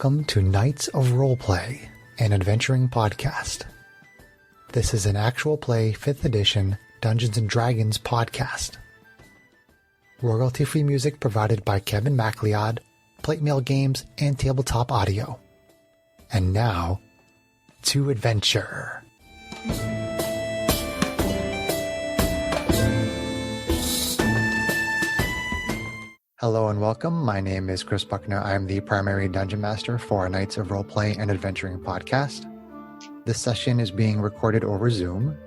Welcome to Knights of Roleplay, an adventuring podcast. This is an actual play 5th edition Dungeons & Dragons podcast. Royalty-free music provided by Kevin MacLeod, Plate Mail Games, and Tabletop Audio. And now, to adventure. Hello and welcome. My name is Chris Buckner. I am the primary dungeon master for Knights of Roleplay and Adventuring podcast. This session is being recorded over Zoom.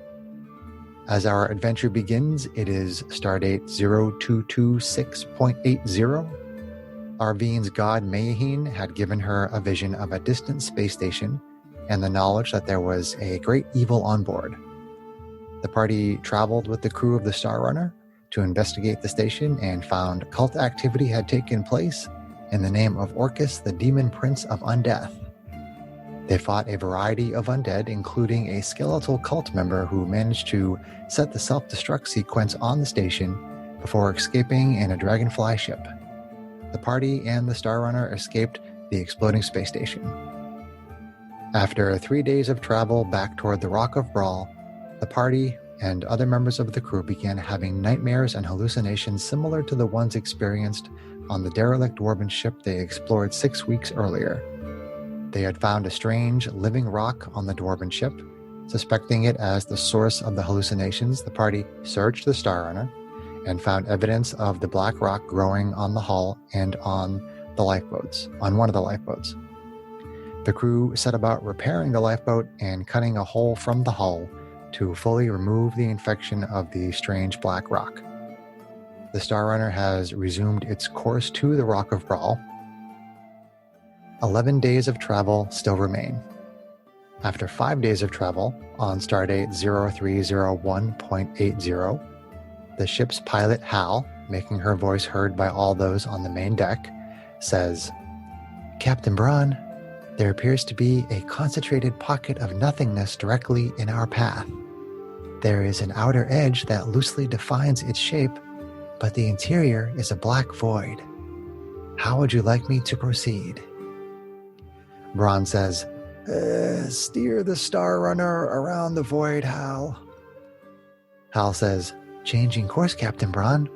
As our adventure begins, it is Stardate 0226.80. Arvine's god Mayaheen had given her a vision of a distant space station and the knowledge that there was a great evil on board. The party traveled with the crew of the Star Runner to investigate the station and found cult activity had taken place in the name of Orcus, the demon prince of undeath. They fought a variety of undead, including a skeletal cult member who managed to set the self-destruct sequence on the station before escaping in a dragonfly ship. The party and the Star Runner escaped the exploding space station. After 3 days of travel back toward the Rock of Brawl, the party and other members of the crew began having nightmares and hallucinations similar to the ones experienced on the derelict dwarven ship they explored 6 weeks earlier. They had found a strange, living rock on the dwarven ship. Suspecting it as the source of the hallucinations, the party searched the Star Runner and found evidence of the black rock growing on the hull and on one of the lifeboats. The crew set about repairing the lifeboat and cutting a hole from the hull to fully remove the infection of the strange black rock. The Star Runner has resumed its course to the Rock of Brawl. 11 days of travel still remain. After 5 days of travel, on Stardate 0301.80, the ship's pilot Hal, making her voice heard by all those on the main deck, says, "Captain Braun, there appears to be a concentrated pocket of nothingness directly in our path. There is an outer edge that loosely defines its shape, but the interior is a black void. How would you like me to proceed?" Braun says, "Steer the Star Runner around the void, Hal." Hal says, "Changing course, Captain Braun."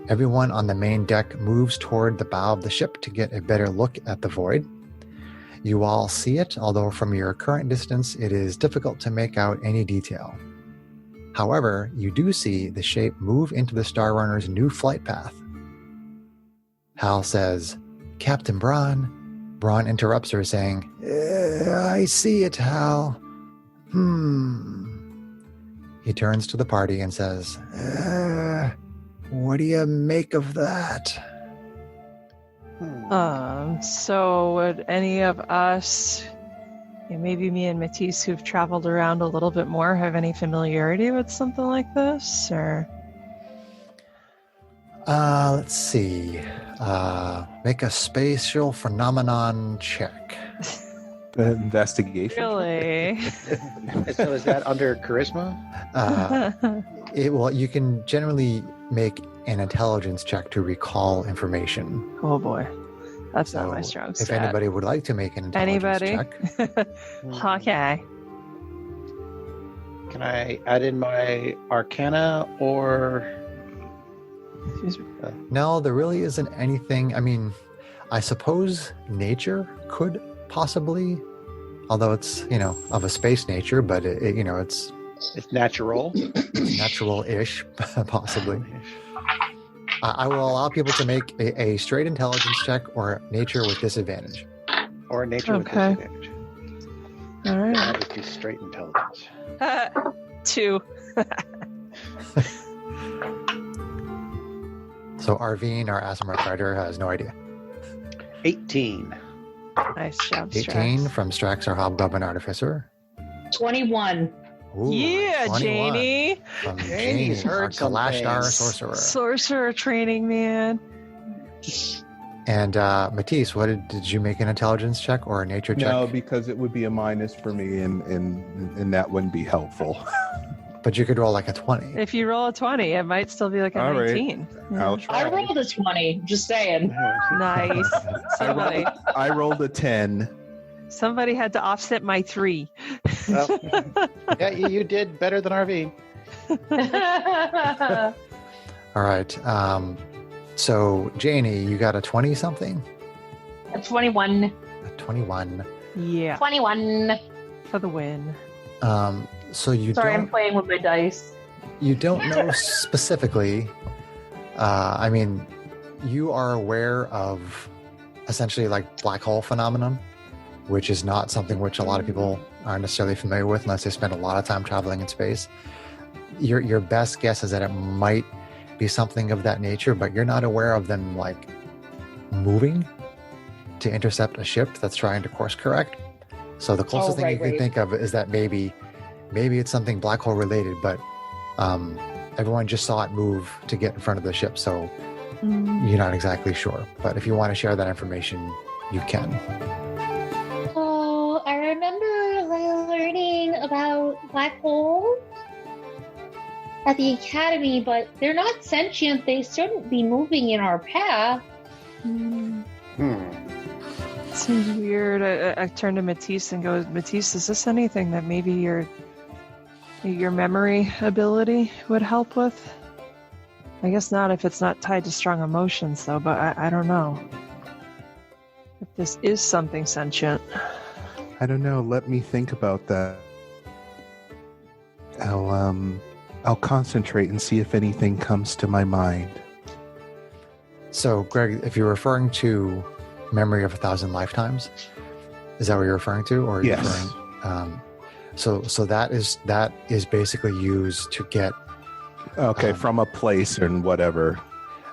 Everyone on the main deck moves toward the bow of the ship to get a better look at the void. You all see it, although from your current distance, it is difficult to make out any detail. However, you do see the shape move into the Star Runner's new flight path. Hal says, "Captain Braun." Braun interrupts her, saying, "I see it, Hal. He turns to the party and says, "What do you make of that?" So would any of us, maybe me and Matisse, who've traveled around a little bit more, have any familiarity with something like this? Or let's see. Make a spatial phenomenon check. Investigation. really? So is that under charisma? You can generally make an intelligence check to recall information. Oh boy, that's So not my strong if suit. anybody would like to make an intelligence check. Okay. Can I add in my Arcana or? No, there really isn't anything. I mean, I suppose nature could possibly, although it's, of a space nature, but it's natural. natural-ish, possibly. I will allow people to make a straight intelligence check or nature with disadvantage. Or nature with Okay. disadvantage. All right. I'll just do straight intelligence. 2. So Arvine, our Asimar fighter, has no idea. 18. Nice job, 18 Strax. from Strax, our Hobgoblin Artificer. 21. Ooh, Yeah, 21 Janie. From Janie's Janie, our heard some Kalashtar things. sorcerer. Sorcerer training, man. And Matisse, did you make an intelligence check or a nature check? No, because it would be a minus for me, and that wouldn't be helpful. But you could roll like a 20. If you roll a 20, it might still be like a All right. 19. Yeah. I'll try. I rolled a 20, just saying. Nice. Somebody, I rolled a 10. somebody had to offset my 3. Well, yeah, you did better than RV. All right. So, Janie, you got a 20 something? A 21. A 21. Yeah, 21. for the win. So you Sorry, I'm don't playing with my dice. you don't know specifically. I mean, you are aware of essentially like black hole phenomenon, which is not something which a lot of people aren't necessarily familiar with unless they spend a lot of time traveling in space. Your best guess is that it might be something of that nature, but you're not aware of them like moving to intercept a ship that's trying to course correct. So the closest thing you can think of is that maybe it's something black hole related, but everyone just saw it move to get in front of the ship, so you're not exactly sure. But if you want to share that information, you can. Oh, I remember learning about black holes at the academy, but they're not sentient. They shouldn't be moving in our path. Seems weird. I turn to Matisse and go, Matisse, is this anything that maybe your memory ability would help with? I guess not if it's not tied to strong emotions, though, but I don't know. If this is something sentient. I don't know. Let me think about that. I'll concentrate and see if anything comes to my mind. So, Greg, if you're referring to Memory of 1,000 Lifetimes, is that what you're referring to? Or are you Yes. referring, so that is basically used to get. Okay, from a place and whatever.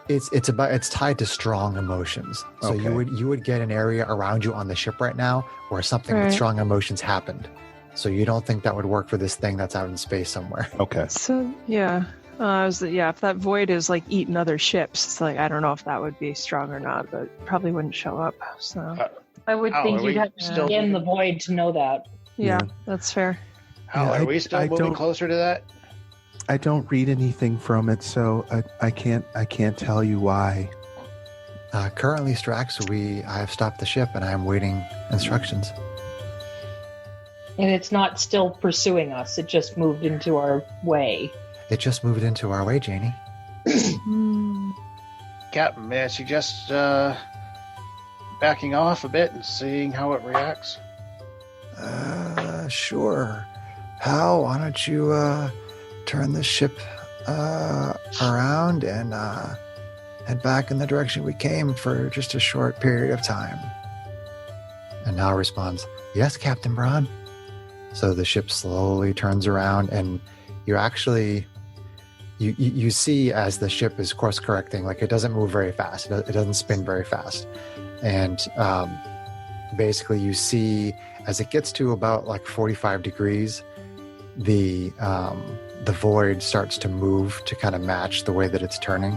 It's tied to strong emotions. So Okay. you would get an area around you on the ship right now where something with Right. strong emotions happened. So you don't think that would work for this thing that's out in space somewhere. Okay. So, yeah. If that void is like eating other ships, it's like, I don't know if that would be strong or not, but it probably wouldn't show up. So, I would Oh, think are you'd we have to still scan the void to know that. yeah, Yeah. that's fair. Hal, Yeah, are we still I moving don't- closer to that? I don't read anything from it, so I can't tell you why. Currently, Strax, I have stopped the ship and I am waiting instructions. And it's not still pursuing us. It just moved into our way. It just moved into our way, Janie. Captain, may I suggest backing off a bit and seeing how it reacts? Sure. Hal, why don't you turn the ship around and head back in the direction we came for just a short period of time? And Hal responds, yes, Captain Braun. So the ship slowly turns around, and you actually you see as the ship is course correcting, like it doesn't move very fast. It doesn't spin very fast. And basically you see as it gets to about like 45 degrees, the void starts to move to kind of match the way that it's turning.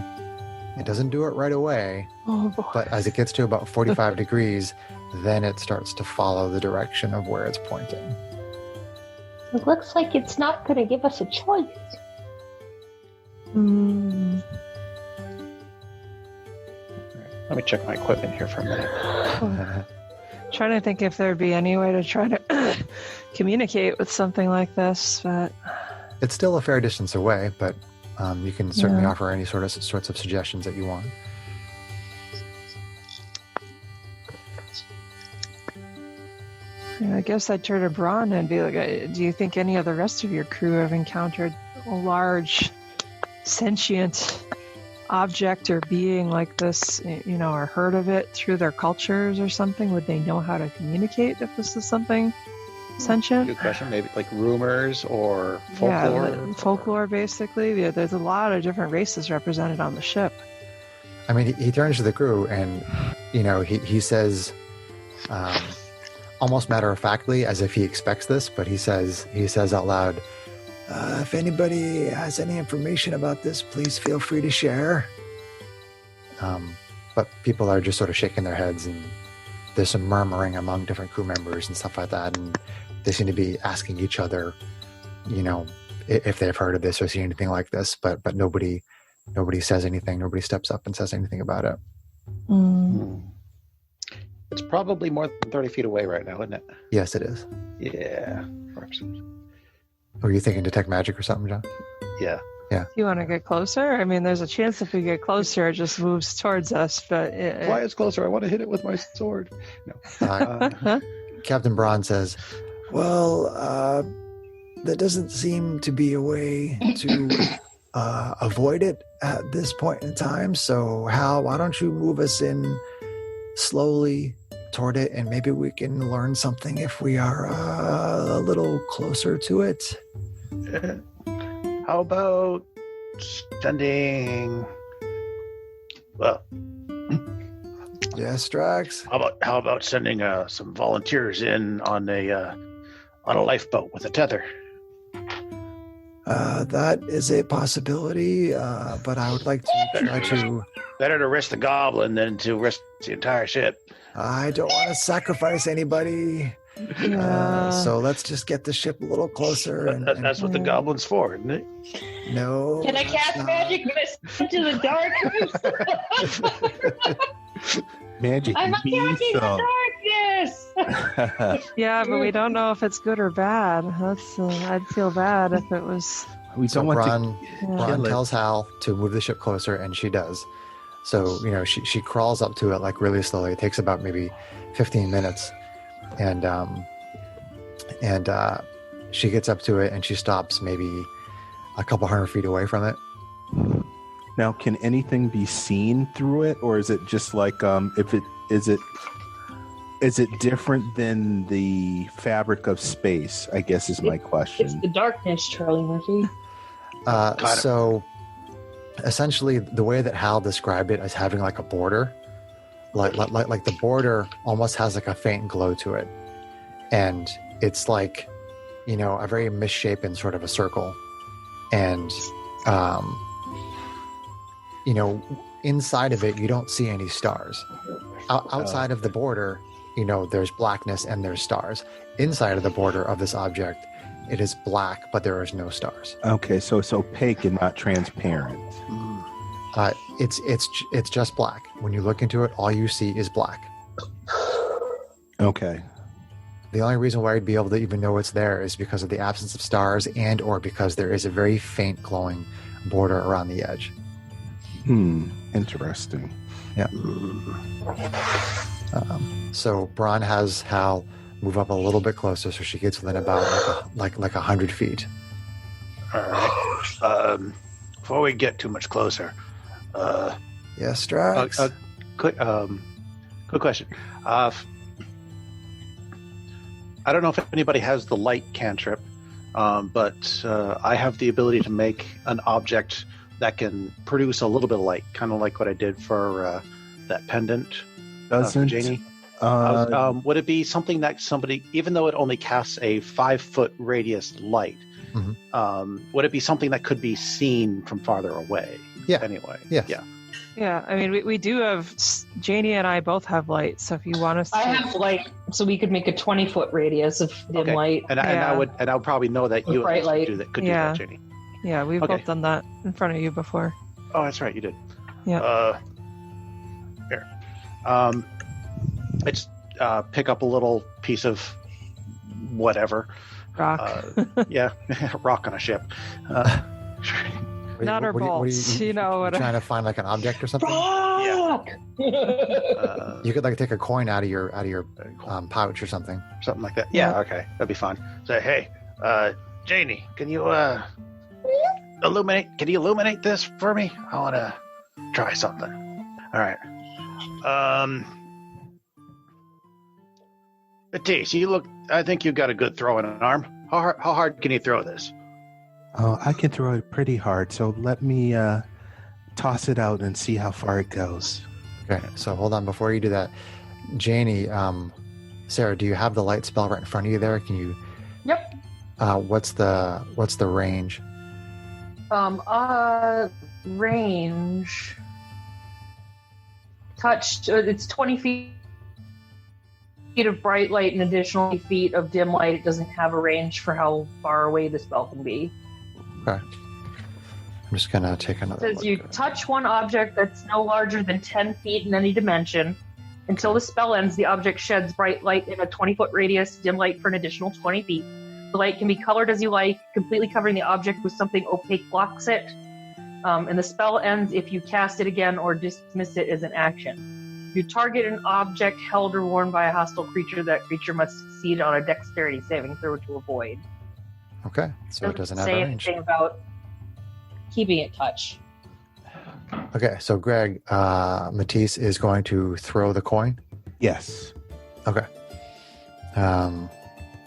It doesn't do it right away, Oh, boy. but as it gets to about 45 degrees, then it starts to follow the direction of where it's pointing. It looks like it's not going to give us a choice. Let me check my equipment here for a minute. Trying to think if there'd be any way to try to communicate with something like this, but It's still a fair distance away, but you can certainly Yeah. offer any sorts of suggestions that you want. I guess I'd turn to Braun and be like, do you think any of the rest of your crew have encountered a large sentient object or being like this, or heard of it through their cultures or something? Would they know how to communicate if this is something sentient? Good question. Maybe like rumors or folklore. Yeah, folklore, basically. Yeah, there's a lot of different races represented on the ship. I mean, he turns to the crew and, he says, almost matter-of-factly, as if he expects this, but he says out loud, if anybody has any information about this, please feel free to share. But people are just sort of shaking their heads, and there's some murmuring among different crew members and stuff like that, and they seem to be asking each other, if they've heard of this or seen anything like this, but nobody says anything. Nobody steps up and says anything about it. It's probably more than 30 feet away right now, isn't it? Yes, it is. Yeah. Were you thinking detect magic or something, John? Yeah. Do you want to get closer? I mean, there's a chance if we get closer, it just moves towards us. But Why it's closer? I want to hit it with my sword. No. Captain Braun says, well, there doesn't seem to be a way to avoid it at this point in time. So, Hal, why don't you move us in slowly toward it, and maybe we can learn something if we are a little closer to it. How about sending? Well, yes, Drax. How about sending some volunteers in on a lifeboat with a tether? That is a possibility, but I would like to try to. Better to risk the goblin than to risk the entire ship. I don't want to sacrifice anybody. So let's just get the ship a little closer. That's what the goblin's for, isn't it? No. Can I cast magic mist into the darkness? Magic. I'm attacking the darkness. Yeah, but we don't know if it's good or bad. That's I'd feel bad if it was. We don't want Ron tells Hal to move the ship closer, and she does. So, she crawls up to it like really slowly. It takes about maybe 15 minutes. And she gets up to it and she stops maybe a couple 100 feet away from it. Now, can anything be seen through it, or is it just like is it different than the fabric of space? I guess is my question. It's the darkness, Charlie Murphy. So essentially, the way that Hal described it as having like a border, like the border almost has like a faint glow to it, and it's like a very misshapen sort of a circle, and inside of it you don't see any stars. Outside of the border, there's blackness and there's stars. Inside of the border of this object, it is black, but there is no stars. Okay, so it's opaque and not transparent. It's just black. When you look into it, all you see is black. Okay. The only reason why I'd be able to even know it's there is because of the absence of stars or because there is a very faint glowing border around the edge. Interesting. Yeah. So Braun has Hal move up a little bit closer, so she gets within about like 100 feet. All right. Before we get too much closer, yes, Drax. Quick question. I don't know if anybody has the light cantrip, but I have the ability to make an object that can produce a little bit of light, kind of like what I did for that pendant. Doesn't Janie? Would it be something that somebody, even though it only casts a 5-foot radius light, would it be something that could be seen from farther away? Yeah. Anyway. Yes. Yeah. Yeah, I mean, we do have, Janie and I both have light, so if you want us to... I have light, so we could make a 20-foot radius of dim light. And I would probably know that you bright light. could do that, Janie. Yeah, we've both done that in front of you before. Oh, that's right, you did. Yeah. Here. Let's pick up a little piece of whatever. Rock. Rock on a ship. Not our bolts, trying to find like an object or something? Rock! You could like take a coin out of your pouch or something. Something like that. Yeah, okay. That'd be fun. Say, hey, Janie, can you illuminate this for me? I want to try something. All right. Matisse, I think you got a good throw in an arm. How hard can you throw this? Oh, I can throw it pretty hard, so let me toss it out and see how far it goes. Okay, so hold on. Before you do that, Janie, Sarah, do you have the light spell right in front of you there? Can you... Yep. What's the range? Range... Touched, it's 20 feet of bright light and additional feet of dim light. It doesn't have a range for how far away the spell can be. Okay. I'm just gonna take another. It says you touch one object that's no larger than 10 feet in any dimension. Until the spell ends, the object sheds bright light in a 20-foot radius, dim light for an additional 20 feet. The light can be colored as you like, completely covering the object with something opaque blocks it. And the spell ends if you cast it again or dismiss it as an action. If you target an object held or worn by a hostile creature, that creature must succeed on a dexterity saving throw to avoid. Okay, so it doesn't have say a range. anything about keeping it touch. Okay, so Greg, Matisse is going to throw the coin. Yes. Okay.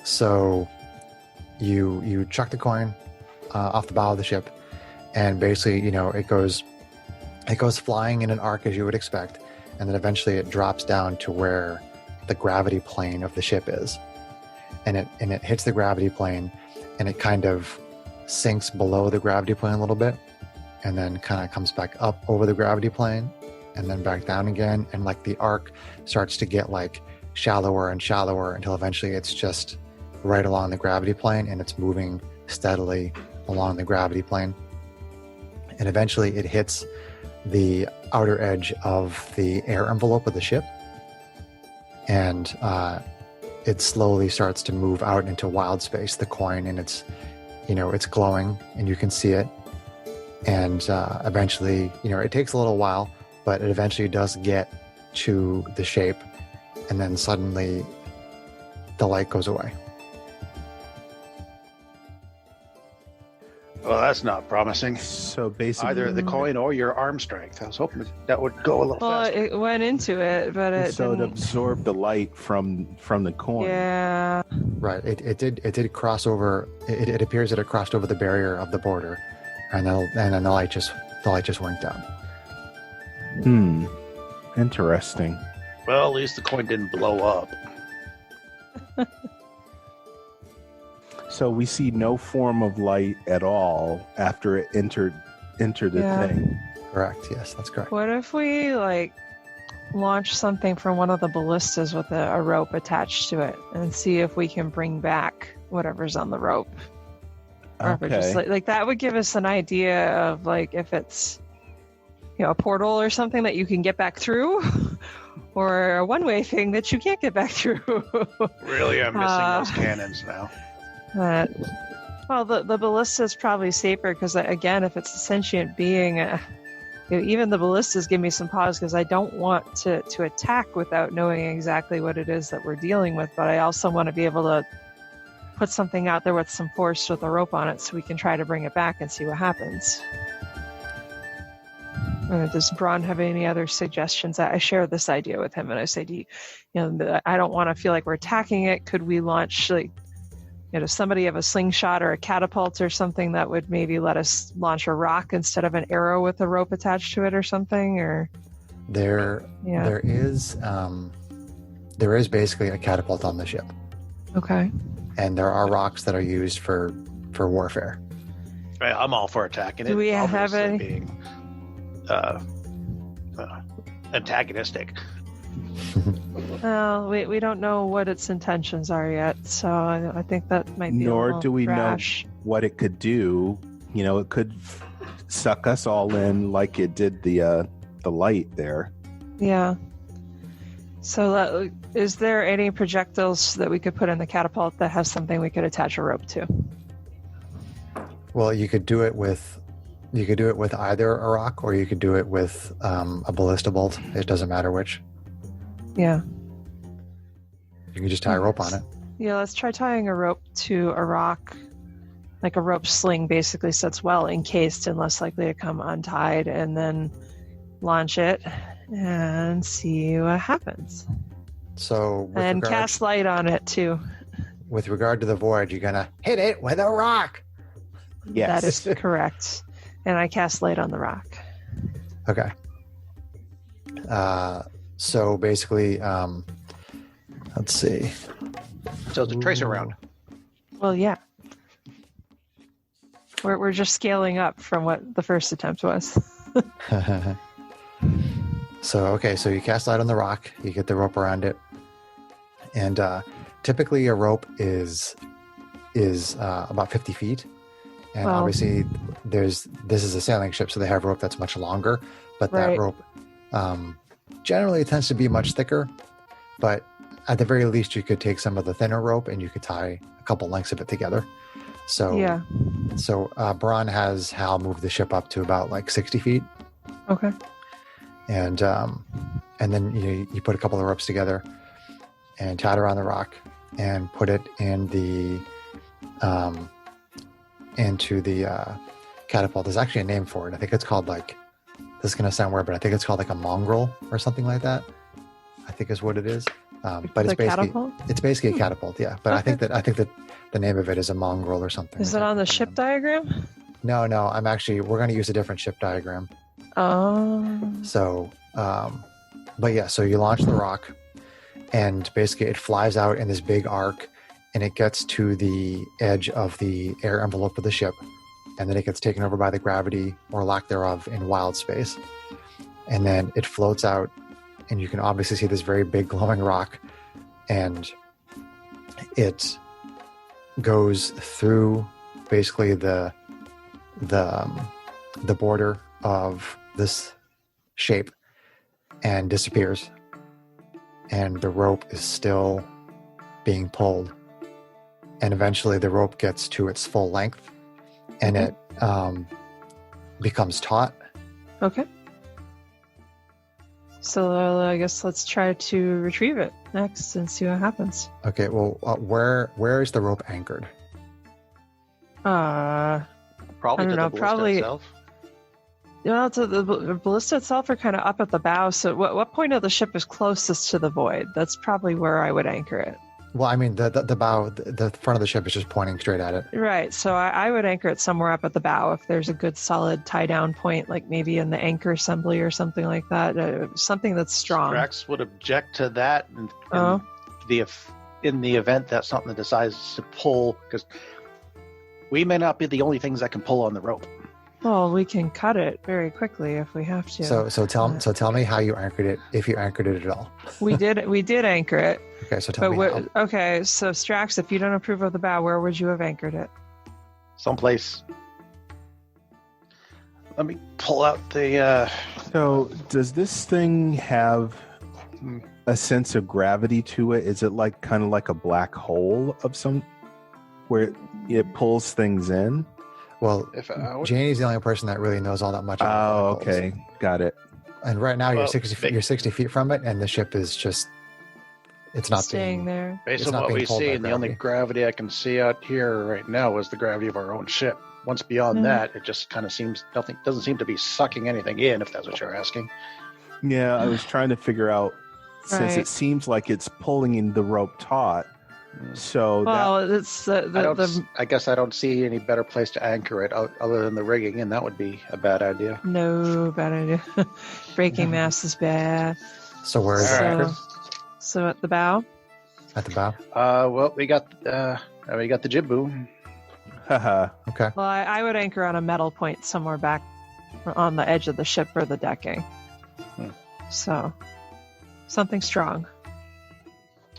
So you chuck the coin off the bow of the ship, and basically, it goes flying in an arc as you would expect, and then eventually it drops down to where the gravity plane of the ship is, and it hits the gravity plane, and it kind of sinks below the gravity plane a little bit, and then kind of comes back up over the gravity plane, and then back down again, and like the arc starts to get like shallower and shallower until eventually it's just right along the gravity plane, and it's moving steadily along the gravity plane, and eventually it hits the outer edge of the air envelope of the ship, and it slowly starts to move out into wild space, the coin, and it's glowing and you can see it, and eventually, it takes a little while, but it eventually does get to the shape, and then suddenly the light goes away. Well, that's not promising. So basically, Either the coin or your arm strength. I was hoping that would go a little Well, faster. it went into it, but it so it didn't. absorbed the light from the coin. Yeah. Right. It did cross over. It appears that it crossed over the barrier of the border, and then the light just went down. Interesting. Well, at least the coin didn't blow up. So we see no form of light at all after it entered the Yeah. thing. Correct. Yes, that's correct. What if we launch something from one of the ballistas with a rope attached to it and see if we can bring back whatever's on the rope? Or if it Okay. just like that would give us an idea of if it's a portal or something that you can get back through, or a one-way thing that you can't get back through. Really, I'm missing those cannons now. Well, the ballista is probably safer because, again, if it's a sentient being, even the ballistas give me some pause because I don't want to attack without knowing exactly what it is that we're dealing with. But I also want to be able to put something out there with some force with a rope on it so we can try to bring it back and see what happens. Does Braun have any other suggestions? I share this idea with him, and I say, I don't want to feel like we're attacking it. Could we launch does somebody have a slingshot or a catapult or something that would maybe let us launch a rock instead of an arrow with a rope attached to it or something? Or There is basically a catapult on the ship, okay. and there are rocks that are used for warfare. Hey, I'm all for attacking it. Do we have obviously any- being antagonistic? Well, we don't know what its intentions are yet, so I think that might be. Nor a little do we rash. know what it could do. It could suck us all in like it did the light there. Yeah. So, is there any projectiles that we could put in the catapult that has something we could attach a rope to? Well, you could do it with either a rock, or you could do it with a ballista bolt. It doesn't matter which. Yeah. You can just tie a rope on it. Yeah, let's try tying a rope to a rock, like a rope sling, basically, so it's well encased and less likely to come untied, and then launch it and see what happens. So And cast light on it, too. with regard to the voyage, you're gonna hit it with a rock. Yes. That is correct. And I cast light on the rock. Okay. So basically, let's see. So it's a tracer round. Well, yeah. We're just scaling up from what the first attempt was. So you cast light on the rock, you get the rope around it, and typically a rope is about 50 feet, And Well- obviously, this is a sailing ship, so they have rope that's much longer. But that Right. rope generally tends to be much thicker. But at the very least, you could take some of the thinner rope and you could tie a couple lengths of it together. So Yeah. So Braun has Hal move the ship up to about like 60 feet, Okay. and then you put a couple of ropes together and tie it around the rock and put it in the into the catapult. There's actually a name for it. I think it's called like, this is going to sound weird, but I think it's called like a mongrel or something like that. I think is what it is. But The it's basically catapult? it's basically a catapult, yeah. But I Okay. think that the name of it is a mongrel or something. Is like it that. on the ship diagram? No. We're going to use a different ship diagram. Oh. So, but yeah, so you launch the rock, and basically it flies out in this big arc, and it gets to the edge of the air envelope of the ship, and then it gets taken over by the gravity or lack thereof in wild space, and then it floats out, and you can obviously see this very big glowing rock, and it goes through basically the border of this shape and disappears, and the rope is still being pulled, and eventually the rope gets to its full length, and it becomes taut. Okay. So I guess let's try to retrieve it next and see what happens. Okay, well, where is the rope anchored? Probably I don't to know, the ballista probably- itself. To the ballista itself are kind of up at the bow. So what point of the ship is closest to the void? That's probably where I would anchor it. Well, I mean, the bow, the front of the ship is just pointing straight at it. Right. So I would anchor it somewhere up at the bow if there's a good solid tie down point, like maybe in the anchor assembly or something like that. Something that's strong. Drax would object to that Oh. in the event that something decides to pull, because we may not be the only things that can pull on the rope. Well, we can cut it very quickly if we have to. So tell me how you anchored it, if you anchored it at all. we did anchor it. Okay, so tell But me how. okay, so Strax, if you don't approve of the bow, where would you have anchored it? Someplace. Let me pull out the. So, does this thing have a sense of gravity to it? Is it like kind of like a black hole of some, where it pulls things in? Well, If I would- Janie's the only person that really knows all that much. Oh, about black holes. okay, got it. And right now Well, you're 60 feet. You're 60 feet from it, and the ship is just. It's not Staying being. there. Based It's on not what being we pulled see, by and the only gravity I can see out here right now is the gravity of our own ship. Once beyond Hmm. that, it just kind of seems doesn't seem to be sucking anything in, if that's what you're asking. Yeah, I was trying to figure out, since Right. it seems like it's pulling in the rope taut. So Well, it's I guess I don't see any better place to anchor it other than the rigging, and that would be a bad idea. no bad idea. Breaking mass is bad. So where is it All right. anchored? So at the bow. At the bow. Well, we got the jib boom. haha. Okay. Well, I would anchor on a metal point somewhere back on the edge of the ship or the decking. So something strong.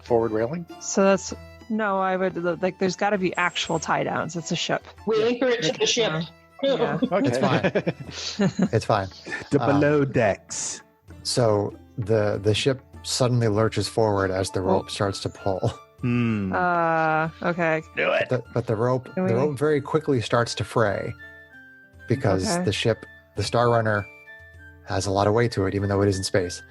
Forward railing. So that's no. I would like. There's got to be actual tie downs. It's a ship. We anchor it to the ship. Yeah. It's fine. It's fine. The Um, below decks. So the ship suddenly lurches forward as the rope Oh. starts to pull. Hmm. Okay. Do it. But the rope Can we- the rope very quickly starts to fray because Okay. the ship, the Star Runner, has a lot of weight to it, even though it is in space.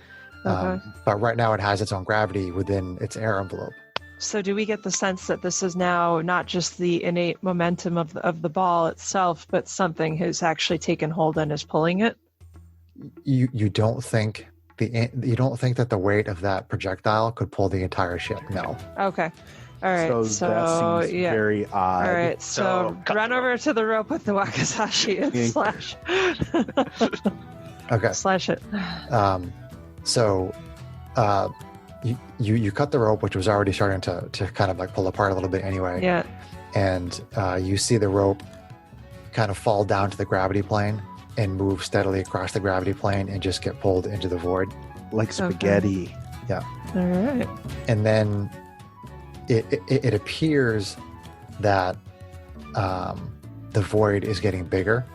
Okay. But right now it has its own gravity within its air envelope. So do we get the sense that this is now not just the innate momentum of the ball itself, but something has actually taken hold and is pulling it? You don't think that the weight of that projectile could pull the entire ship? No. Okay. All right. So, So, that seems yeah. very odd. All right. So So, cut run the over to the rope with the Wakasashi and Yeah. slash. Okay. Slash it. So you cut the rope, which was already starting to kind of like pull apart a little bit anyway. Yeah. And you see the rope kind of fall down to the gravity plane and move steadily across the gravity plane and just get pulled into the void. Like spaghetti. All right. And then it appears that the void is getting bigger.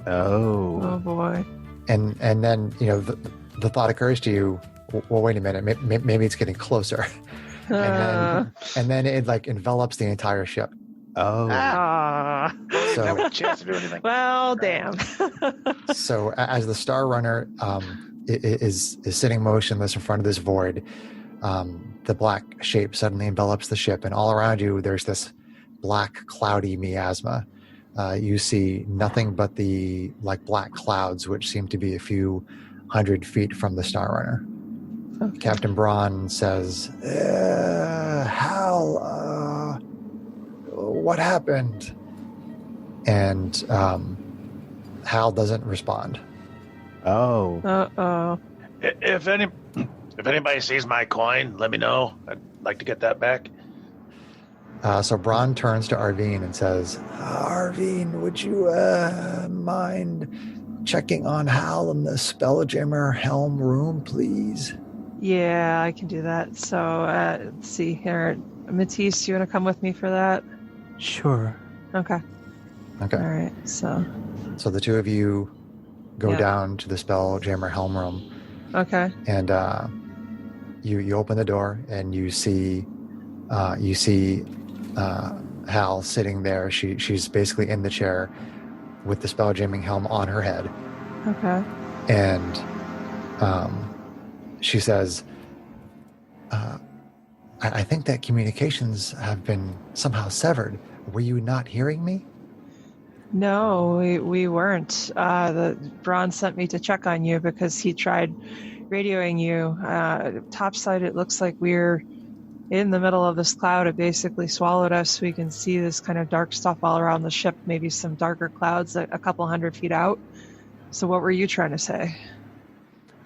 Oh boy. And then, the thought occurs to you, well, wait a minute, maybe it's getting closer. And then it like envelops the entire ship. Oh. So, Never a chance to do anything. Well, damn. so as the Star Runner is sitting motionless in front of this void, the black shape suddenly envelops the ship, and all around you there's this black cloudy miasma. You see nothing but the black clouds, which seem to be a few hundred feet from the Star Runner. Okay. Captain Braun says, Hal, what happened? And Hal doesn't respond. Oh. Uh-oh. If anybody sees my coin, let me know. I'd like to get that back. So Braun turns to Arvine and says, Arvine, would you mind checking on Hal in the Spelljammer helm room, please? Yeah, I can do that. So, let's see here. Matisse, you want to come with me for that? Sure. Okay. All right. So the two of you go Yeah. down to the Spelljammer helm room, okay. and you open the door, and you see Hal sitting there. She's basically in the chair with the Spelljamming helm on her head, Okay. and she says, I think that communications have been somehow severed. Were you not hearing me? No, we weren't. The Braun sent me to check on you because he tried radioing you. Topside, it looks like we're in the middle of this cloud. It basically swallowed us. We can see this kind of dark stuff all around the ship, maybe some darker clouds a couple hundred feet out. So what were you trying to say?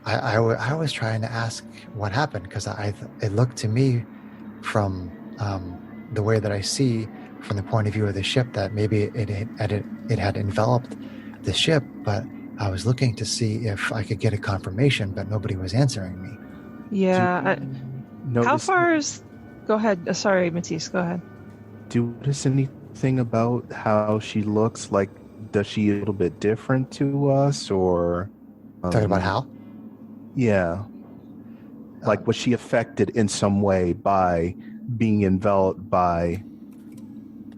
I was trying to ask what happened, because it looked to me from the way that I see from the point of view of the ship that maybe it had enveloped the ship, but I was looking to see if I could get a confirmation, but nobody was answering me. Yeah. How Notice- far is... Go ahead. Sorry, Matisse, go ahead. Do you notice anything about how she looks? Like, does she a little bit different to us, or... Talking about Hal? Yeah. Like, was she affected in some way by being enveloped by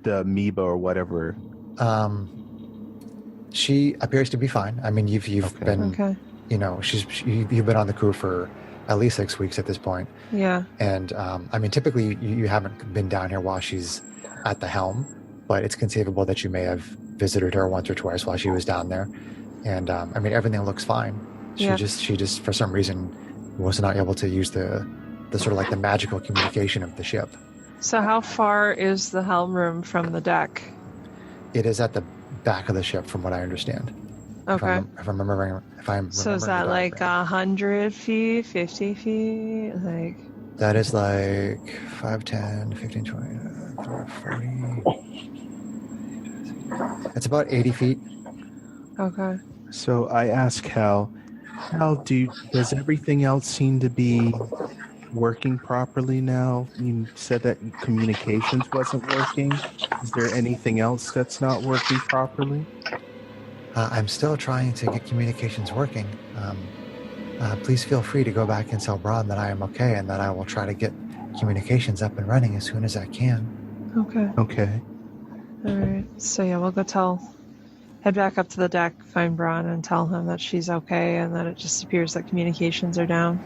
the amoeba or whatever? She appears to be fine. I mean, you've Okay. been, Okay. you've been on the crew for at least 6 weeks at this point. Yeah. And I mean, typically you haven't been down here while she's at the helm, but it's conceivable that you may have visited her once or twice while she was down there. And I mean, everything looks fine. She Yeah. just for some reason was not able to use the sort of like the magical communication of the ship. So how far is the helm room from the deck? It is at the back of the ship, from what I understand. Okay. If I'm remembering. So is that like 100 feet, 50 feet? Like... That is like 5, 10, 15, 20, 30, 40. It's about 80 feet. Okay. So I ask Hal, does everything else seem to be working properly now? You said that communications wasn't working. Is there anything else that's not working properly? I'm still trying to get communications working. Please feel free to go back and tell Braun that I am okay, and that I will try to get communications up and running as soon as I can. Okay. Okay. All right. So yeah, we'll go head back up to the deck, find Braun, and tell him that she's okay, and that it just appears that communications are down.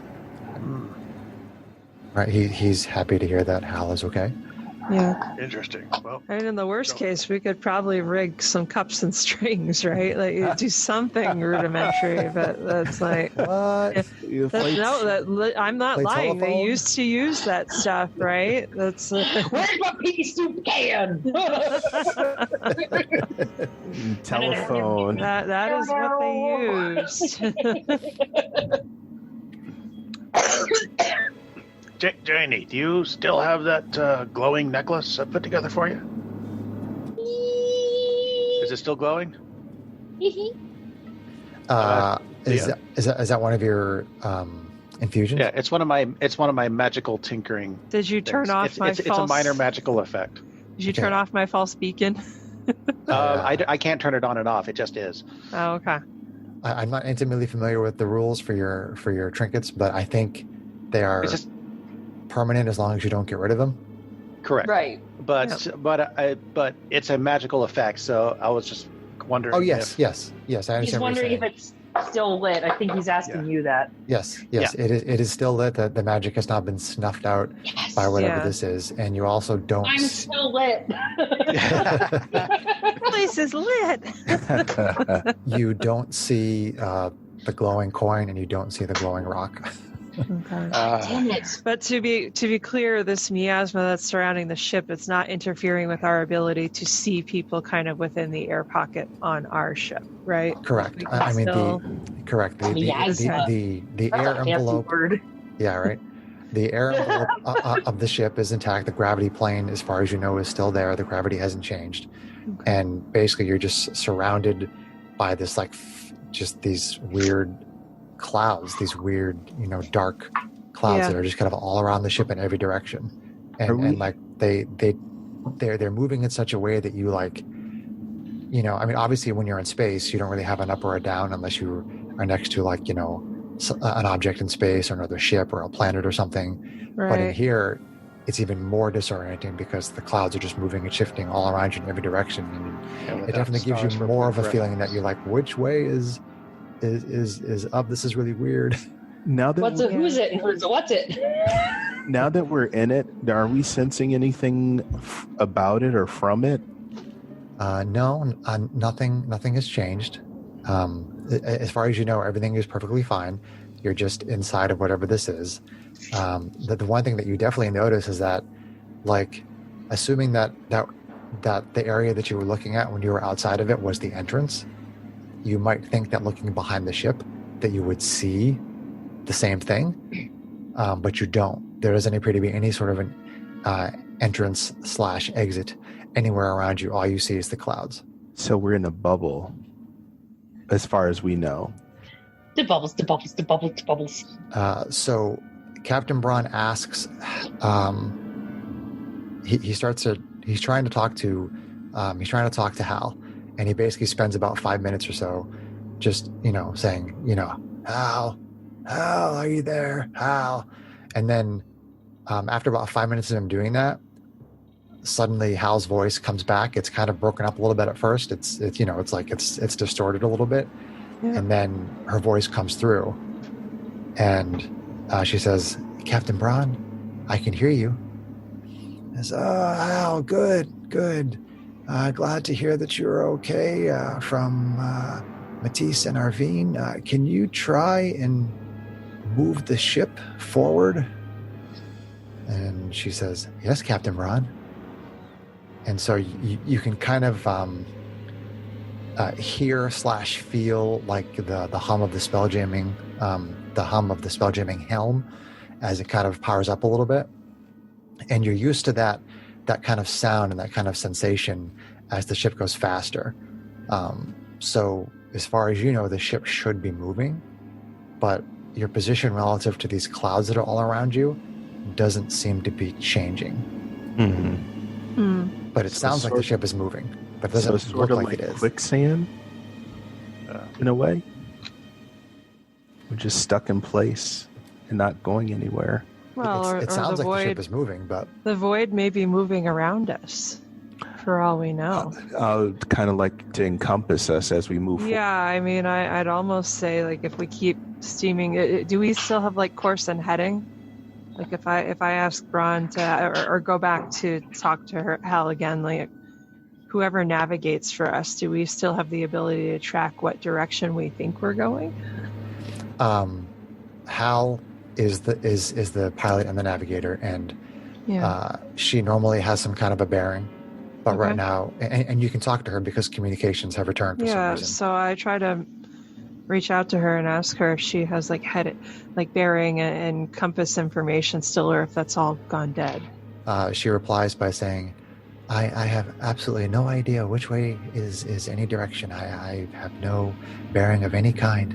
Right. He's happy to hear that Hal is okay. Yeah. Interesting. Well, I mean, in the worst case, we could probably rig some cups and strings, right? Like you do something rudimentary, but that's like... What? I'm not Play lying. They telephone? used to use that stuff, right? That's... Where's my pea soup can? Telephone. That is what they used. Janie, do you still have that glowing necklace I put together for you? Is it still glowing? Is that one of your infusions? Yeah, it's one of my magical tinkering. Did you turn things. off my it's false... a minor magical effect. Did you turn off my false beacon? I can't turn it on and off. It just is. Oh, okay. I'm not intimately familiar with the rules for your trinkets, but I think they are It's just permanent as long as you don't get rid of them. correct. Right. But it's a magical effect. So I was just wondering. Oh yes, if, yes. I understand. He's what wondering you're if it's still lit. I think he's asking you that. Yes. It is still lit. The magic has not been snuffed out Yes. by whatever Yeah. this is, and you also don't. I'm still lit. Place is lit. You don't see the glowing coin, and you don't see the glowing rock. Okay. Damn it. But to be clear, this miasma that's surrounding the ship, it's not interfering with our ability to see people kind of within the air pocket on our ship, right? Correct. We I can mean still- correct. The Miasma. the That's air a fancy envelope. word. Yeah, right. The air envelope of the ship is intact. The gravity plane, as far as you know, is still there. The gravity hasn't changed, and basically you're just surrounded by this just these weird clouds, these weird dark clouds Yeah. that are just kind of all around the ship in every direction, and like they're moving in such a way that you I mean, obviously when you're in space you don't really have an up or a down unless you are next to an object in space or another ship or a planet or something. But in Right. here it's even more disorienting because the clouds are just moving and shifting all around you in every direction, and it definitely gives you more of a feeling that you're like, which way is up? This is really weird. Now that What's we- it? Who's it? And who's it? What's it? now that we're in it, are we sensing anything about it or from it? No, nothing has changed. As far as you know, everything is perfectly fine. You're just inside of whatever this is. The one thing that you definitely notice is that, assuming that the area that you were looking at when you were outside of it was the entrance, you might think that looking behind the ship that you would see the same thing, but you don't. There doesn't appear to be any sort of an entrance/exit anywhere around you. All you see is the clouds. So we're in a bubble, as far as we know. The bubbles, the bubbles, the bubbles, the bubbles. So Captain Braun asks, he's trying to talk to Hal, and he basically spends about 5 minutes or so just, saying, Hal, are you there? Hal. And then after about 5 minutes of him doing that, suddenly Hal's voice comes back. It's kind of broken up a little bit at first. It's it's distorted a little bit. Yeah. And then her voice comes through, and she says, Captain Braun, I can hear you. I says, oh, Hal, good. Glad to hear that you're okay from Matisse and Arvine. Can you try and move the ship forward? And she says, yes, Captain Braun. And so you can kind of hear/feel like the hum of the spelljamming, helm as it kind of powers up a little bit. And you're used to that kind of sound and that kind of sensation as the ship goes faster. So as far as you know, the ship should be moving, but your position relative to these clouds that are all around you doesn't seem to be changing. Mm-hmm. But it sounds like the ship is moving, but it doesn't sort look of like it is. quicksand, in a way. We're just stuck in place and not going anywhere. Well, it or sounds the like void, the ship is moving, but the void may be moving around us, for all we know. Kind of like to encompass us as we move Yeah, I mean, I'd almost say if we keep steaming, do we still have course and heading? If I ask Braun to or go back to talk to Hal again, whoever navigates for us, do we still have the ability to track what direction we think we're going? Hal is the pilot and the navigator, and Yeah. she normally has some kind of a bearing, but Okay. right now, and you can talk to her because communications have returned for some Yeah, reason. so I try to reach out to her and ask her if she has bearing and compass information still, or if that's all gone dead. She replies by saying, I have absolutely no idea which way is any direction. I have no bearing of any kind.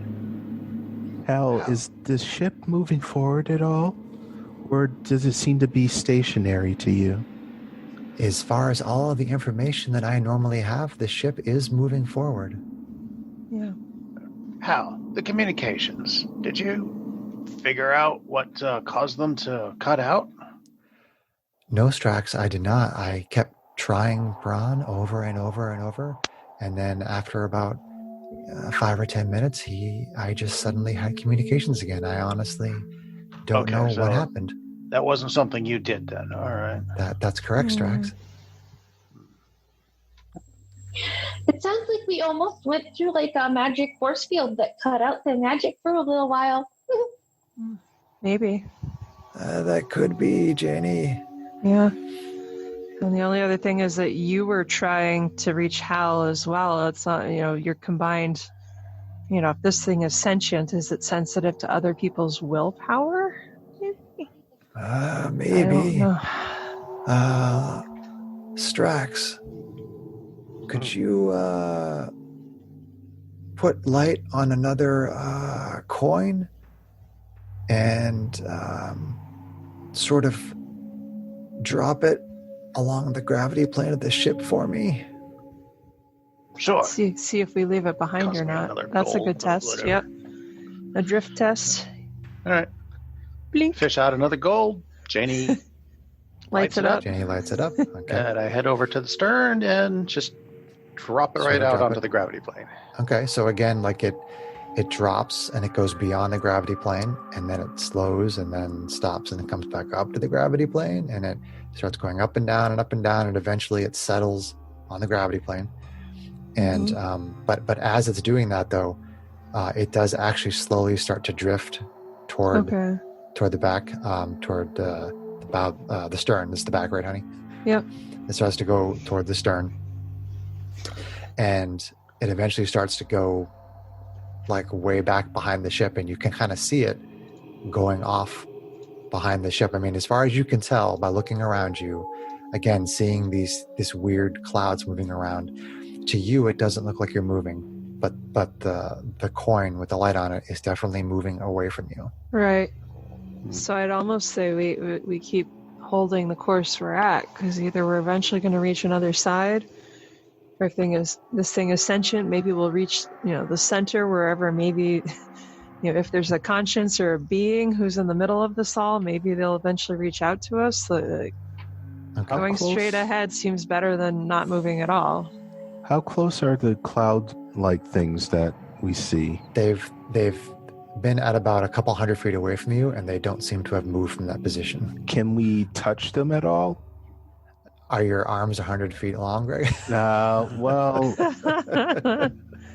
Hal, is the ship moving forward at all? Or does it seem to be stationary to you? as far as all of the information that I normally have, the ship is moving forward. Yeah. How? The communications. Did you figure out what caused them to cut out? No, Strax, I did not. I kept trying Braun over and over and over. And then after about 5 or 10 minutes, I just suddenly had communications again. I honestly don't know so what happened. That wasn't something you did then. All right. That's correct, Strax. It sounds like we almost went through like a magic force field that cut out the magic for a little while. Maybe. That could be, Janie. Yeah. And the only other thing is that you were trying to reach Hal as well. It's not, you're combined. If this thing is sentient, is it sensitive to other people's willpower? Maybe. Strax, could you put light on another coin and sort of drop it along the gravity plane of the ship for me? Sure. See if we leave it behind Cost or me not. another That's a gold good or test. whatever. Yep. A drift test. All right. Blink. Fish out another gold. Janie Lights it up. Janie lights it up. Okay. and I head over to the stern and just drop it Sort right of out drop onto it. the gravity plane. Okay, so again, like it drops and it goes beyond the gravity plane, and then it slows and then stops and then comes back up to the gravity plane, and it starts going up and down and up and down, and eventually it settles on the gravity plane. And but as it's doing that, though, it does actually slowly start to drift toward the back, toward the bow, the stern. This is the back, right, honey? Yep. It starts to go toward the stern, and it eventually starts to go like way back behind the ship, and you can kind of see it going off behind the ship. I mean, as far as you can tell by looking around you, again, seeing these weird clouds moving around, to you it doesn't look like you're moving, but the coin with the light on it is definitely moving away from you. Right. So I'd almost say we keep holding the course we're at, because either we're eventually going to reach another side, or if this thing is sentient, maybe we'll reach the center, wherever maybe if there's a conscience or a being who's in the middle of this all, maybe they'll eventually reach out to us. Okay. Going straight ahead seems better than not moving at all. How close are the cloud-like things that we see? They've been at about a couple 100 feet away from you, and they don't seem to have moved from that position. Can we touch them at all? Are your arms 100 feet long, Greg? Well,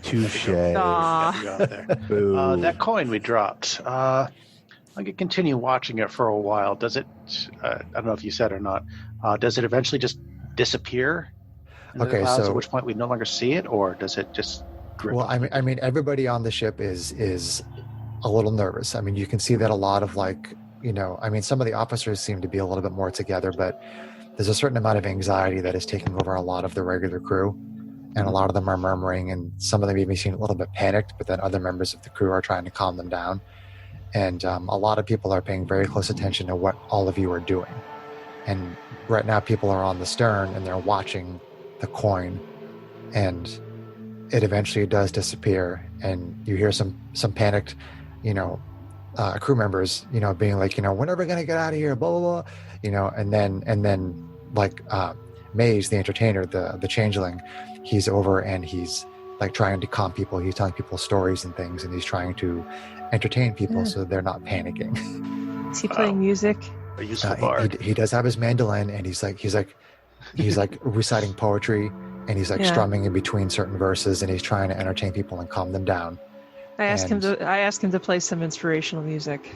touche. That coin we dropped. I could continue watching it for a while. Does it? I don't know if you said or not. Does it eventually just disappear? into the clouds, at which point we no longer see it, or does it just drift? Well, I mean, everybody on the ship is a little nervous. I mean, you can see that a lot of some of the officers seem to be a little bit more together, but there's a certain amount of anxiety that is taking over a lot of the regular crew, and a lot of them are murmuring, and some of them even seem a little bit panicked, but then other members of the crew are trying to calm them down. And a lot of people are paying very close attention to what all of you are doing. And right now people are on the stern and they're watching the coin, and it eventually does disappear, and you hear some panicked crew members being like, when are we going to get out of here, blah blah blah, and then like Maze, the entertainer, the changeling, he's over and he's like trying to calm people. He's telling people stories and things, and he's trying to entertain people so they're not panicking. Is he playing music? A useful bard. He does have his mandolin, and he's like reciting poetry, and he's strumming in between certain verses, and he's trying to entertain people and calm them down. I asked him to play some inspirational music.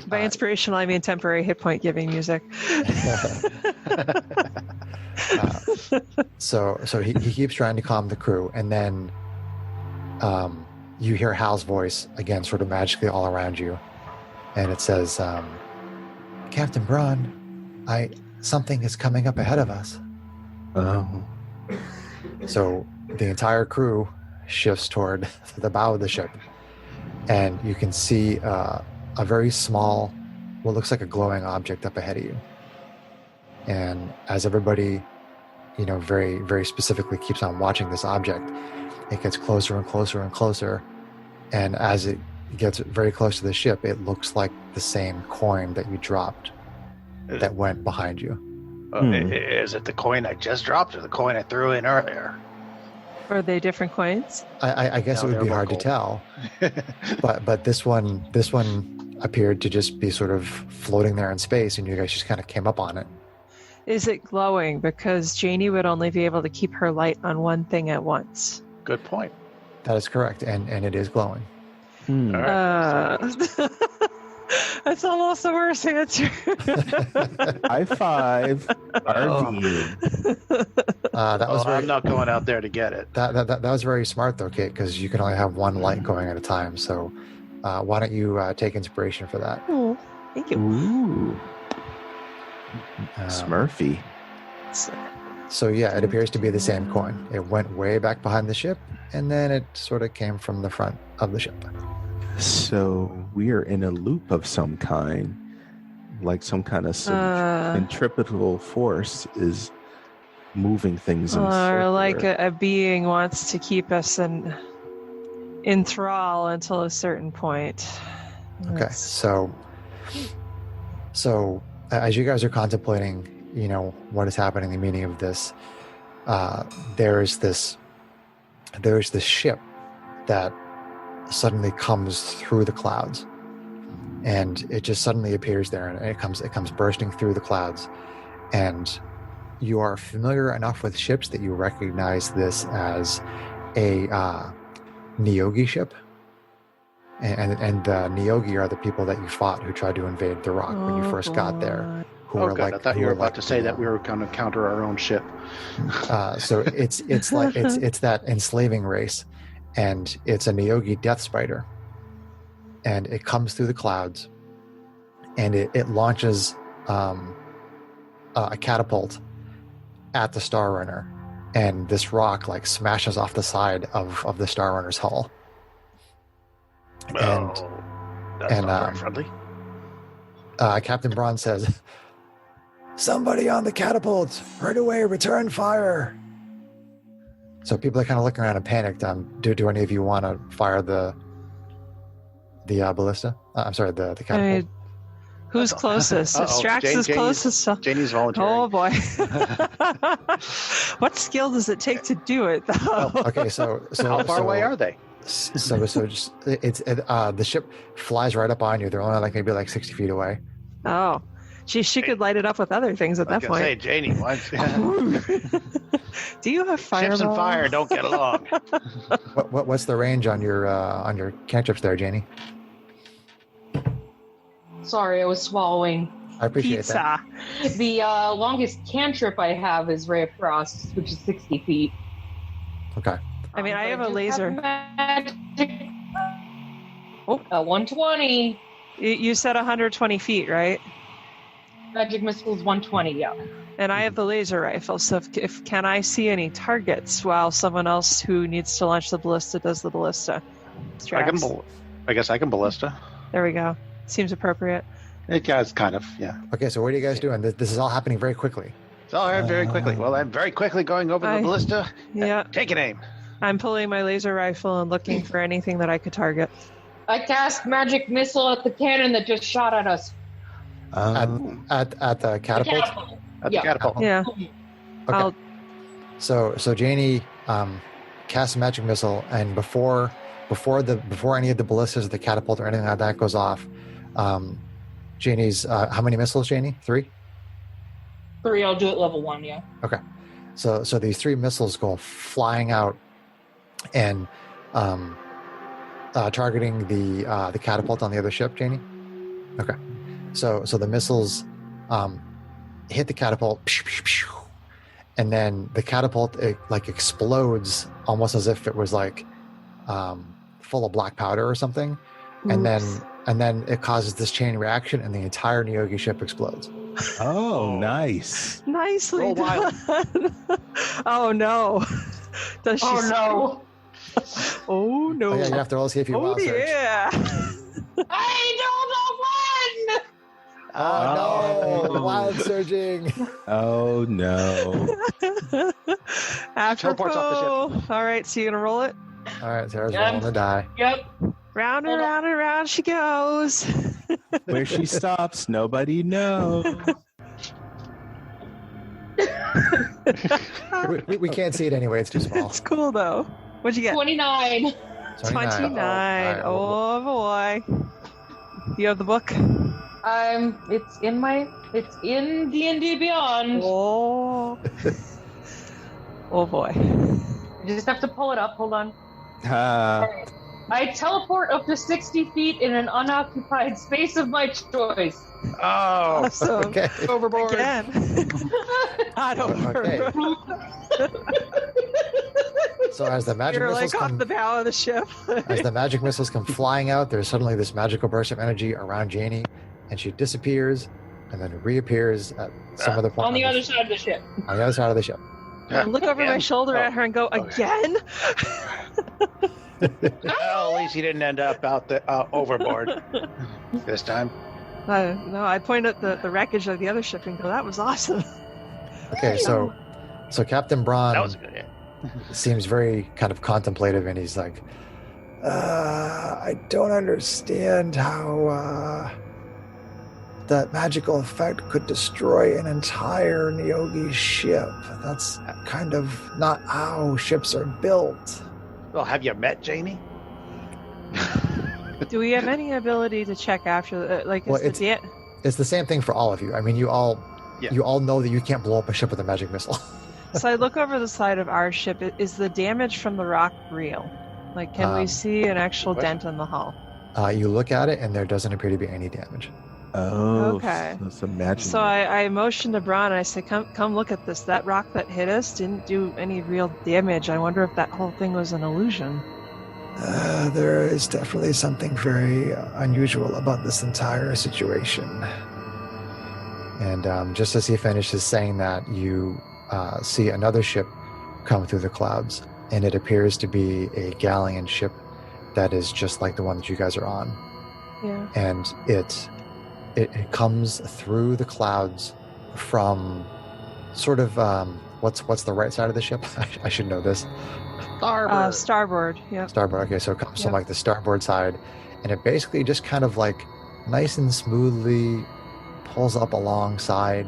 By inspirational, I mean temporary hit point giving music. So he keeps trying to calm the crew, and then you hear Hal's voice again, sort of magically all around you, and it says, "Captain Braun, something is coming up ahead of us." So the entire crew shifts toward the bow of the ship, and you can see a very small, what looks like a glowing object up ahead of you. And as everybody, very, very specifically keeps on watching this object, it gets closer and closer and closer. And as it gets very close to the ship, it looks like the same coin that you dropped that went behind you. Is it the coin I just dropped or the coin I threw in earlier? Are they different coins? I guess No, it would be they're hard to local. tell. But this one appeared to just be sort of floating there in space, and you guys just kind of came up on it. Is it glowing? Because Janie would only be able to keep her light on one thing at once. Good point. That is correct, and it is glowing. All right. That's almost the worst answer. High five, Arvine. That was I'm not going out there to get it. that was very smart though, Kate, because you can only have one light going at a time. So why don't you take inspiration for that? Oh, thank you. Ooh, Smurfy. So yeah, it appears to be the same coin. It went way back behind the ship, and then it sort of came from the front of the ship. So we are in a loop of some kind, like some kind of centripetal force is moving things in Or circular. like a being wants to keep us in thrall until a certain point. Okay, That's- so as you guys are contemplating, what is happening, the meaning of this, there's this ship that suddenly comes through the clouds, and it just suddenly appears there, and it comes bursting through the clouds, and you are familiar enough with ships that you recognize this as a Neogi ship, and the Neogi are the people that you fought who tried to invade the rock when you first got there. Who Oh are god, I thought who you were are about to say that we were going to counter our own ship. So it's like it's that enslaving race, and it's a Neogi death spider, and it comes through the clouds, and it launches a catapult at the Star Runner, and this rock smashes off the side of the Star Runner's hull. That's not very friendly. Captain Braun says, "Somebody on the catapult! Right away, return fire!" So people are kind of looking around and panicked. Do any of you want to fire the ballista? I'm sorry, the catapult. Who's closest? Uh-oh. Strax is closest. So. Janie's volunteering. Oh boy! What skill does it take to do it, though? Okay, so How far away are they? So just the ship flies right up on you. They're only maybe 60 feet away. Oh, she could light it up with other things at I was that gonna point. say, Janie, why? Do you have fireballs? Ships and fire don't get along. What's the range on your cantrips there, Janie? Sorry, I was swallowing. I appreciate that. Pizza. The longest cantrip I have is Ray of Frost, which is 60 feet. Okay. I mean, I But have a do laser. magic. 120. You said 120 feet, right? Magic missiles 120, yeah. And I have the laser rifle. So if can I see any targets while someone else who needs to launch the ballista does the ballista? I guess I can ballista. There we go. Seems appropriate. It does kind of, yeah. Okay, so what are you guys doing? This is all happening very quickly. It's all right, very quickly. Well, I'm very quickly going over the ballista. Yeah. Take an aim. I'm pulling my laser rifle and looking for anything that I could target. I cast magic missile at the cannon that just shot at us. At the catapult. At Yeah. the catapult. Yeah. Okay. I'll So Janie casts a magic missile, and before any of the ballistas or the catapult or anything like that goes off, Janie's how many missiles, Janie? 3? 3, I'll do it level 1, yeah. Okay. So these 3 missiles go flying out and targeting the catapult on the other ship, Janie. Okay. So the missiles hit the catapult, and then the catapult explodes almost as if it was full of black powder or something, and then it causes this chain reaction, and the entire Neogi ship explodes. Oh, nice. nicely Roll wild. done. Oh no! Does she? Oh Oh no! Oh yeah, you have to roll see if you Oh wild surge. yeah! no! I don't know Oh no! Wild surging. Oh no. Apropos. off the All right, so you gonna roll it? All right, Sarah's Yeah. rolling the die. Yep. Round and round and round she goes. Where she stops, nobody knows. We can't see it anyway. It's too small. It's cool though. What'd you get? 29. 29. All right, Oh boy. You have the book? It's in D&D Beyond. Oh. Oh boy. You just have to pull it up. Hold on. I teleport up to 60 feet in an unoccupied space of my choice. Oh, Awesome. Okay. overboard. Again. Not over. Okay. So as the magic You're missiles like off come, the bow of the ship. as the magic missiles come flying out, there's suddenly this magical burst of energy around Janie, and she disappears and then reappears at some other point On the other side of the ship. on the other side of the ship. I look over my Again? shoulder at her and go, Okay. again? Well, at least he didn't end up out the overboard this time. No, I point at the wreckage of the other ship and go, that was awesome. Okay, so Captain Braun That was a good hit. seems very kind of contemplative, and he's like, I don't understand how that magical effect could destroy an entire Nyogi ship. That's kind of not how ships are built. Well, have you met Janie? Do we have any ability to check after, Well, It's the same thing for all of you. I mean, you all know that you can't blow up a ship with a magic missile. So I look over the side of our ship. Is the damage from the rock real? Like, can we see an actual dent in the hull? You look at it, and there doesn't appear to be any damage. Oh, Okay. Let's imagine. So I motion to Braun and I say, come look at this. That rock that hit us didn't do any real damage. I wonder if that whole thing was an illusion. There is definitely something very unusual about this entire situation. And just as he finishes saying that, you see another ship come through the clouds, and it appears to be a galleon ship that is just like the one that you guys are on. Yeah. And it comes through the clouds from sort of what's the right side of the ship? I should know this. Starboard. Yeah. Starboard. Okay, so it comes from Yep. like the starboard side, and it basically just kind of like nice and smoothly pulls up alongside.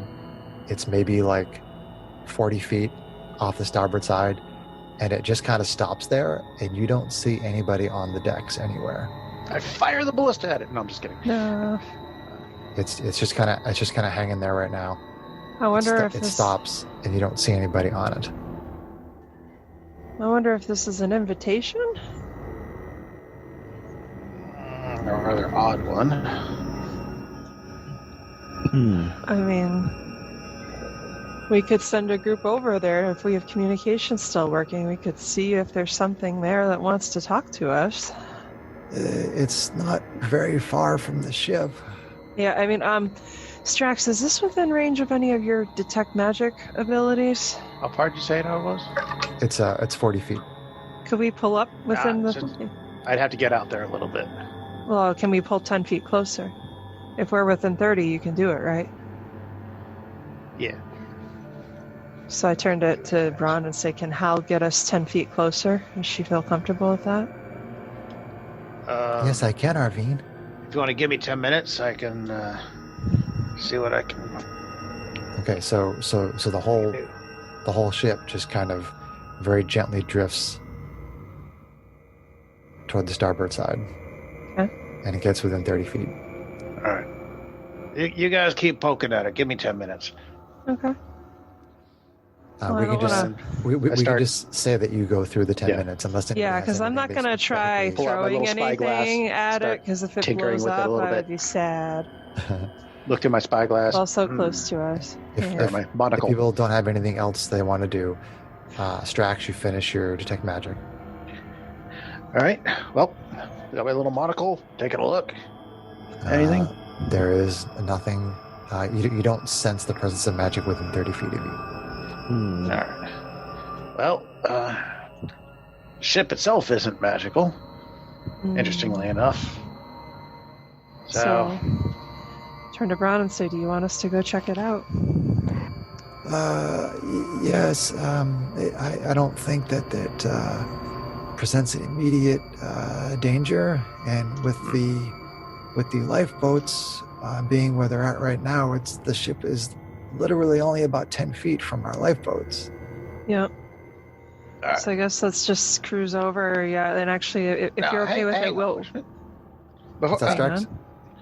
It's maybe like 40 feet off the starboard side, and it just kind of stops there, and you don't see anybody on the decks anywhere. I fire the ballista at it. No, I'm just kidding. No. It's just kind of hanging there right now. I wonder if it this, stops, and you don't see anybody on it. I wonder if this is an invitation. A rather odd one. I mean, we could send a group over there if we have communication still working. We could see if there's something there that wants to talk to us. It's not very far from the ship. Yeah, I mean, Strax, is this within range of any of your detect magic abilities? How far did you say it was? It's 40 feet. Could we pull up within Ah, the... I'd have to get out there a little bit. Well, can we pull 10 feet closer? If we're within 30, you can do it, right? Yeah. So I turned it to Braun and say, can Hal get us 10 feet closer? Does she feel comfortable with that? Yes, I can, Arvine. If you want to give me 10 minutes, I can see what I can. Okay, so the whole ship just kind of very gently drifts toward the starboard side. Okay. And it gets within 30 feet. All right. You guys keep poking at it. Give me 10 minutes. Okay. Well, We I can don't just wanna- we can start- just say that you go through the 10 Yeah. minutes unless anybody Yeah, has because I'm not anything going to try specifically- Pull out my throwing little spyglass, anything at it, start because if it tinkering blows with it a up, little I would bit. be sad. Looked in my spyglass. It's also Hmm. close to us. If- Yeah. if- my If monocle. people don't have anything else they want to do, Strax, you finish your detect magic. All right. Well, got my little monocle. Taking a look. Anything? There is nothing. You don't sense the presence of magic within 30 feet of you. All right. Well, ship itself isn't magical, Mm. interestingly enough. So, turn to Braun and say, "Do you want us to go check it out?" Yes. I don't think that presents an immediate danger, and with the lifeboats being where they're at right now, the ship is literally only about 10 feet from our lifeboats. Yep. Alright. So I guess let's just cruise over. Yeah, and actually, if Now, you're okay with hang it, we'll. on. What's that, Before, Strax?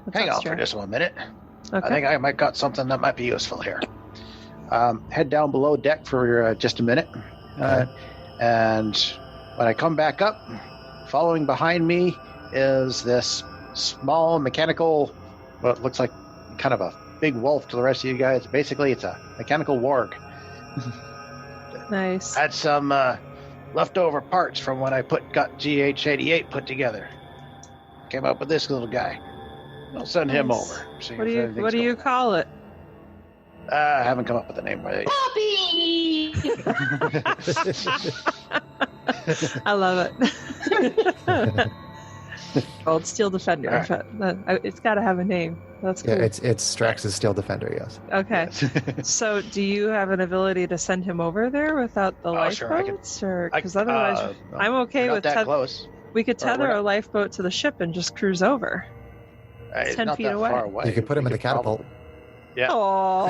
What's hang that, on for Strax? just 1 minute. I Okay. think I might got something that might be useful here. Head down below deck for just a minute. And when I come back up, following behind me is this small mechanical, what looks like kind of a big wolf to the rest of you guys. Basically, it's a mechanical warg. Nice. Had some leftover parts from when I got GH88 put together. Came up with this little guy. I'll send him Nice. over. See What if do anything's you going call it? on. I haven't come up with a name right. Poppy! I love it. Old Steel Defender. All It's got to have a name. That's cool. Yeah, it's Strax's Steel Defender, yes. Okay. So, do you have an ability to send him over there without the Oh, sure, I can- lifeboats, or because otherwise, no, I'm okay we're with not that close. we could Or we're tether not- a lifeboat to the ship and just cruise over. It's 10 not feet that away. far away. You could put him We in the catapult. probably- Yeah. Oh.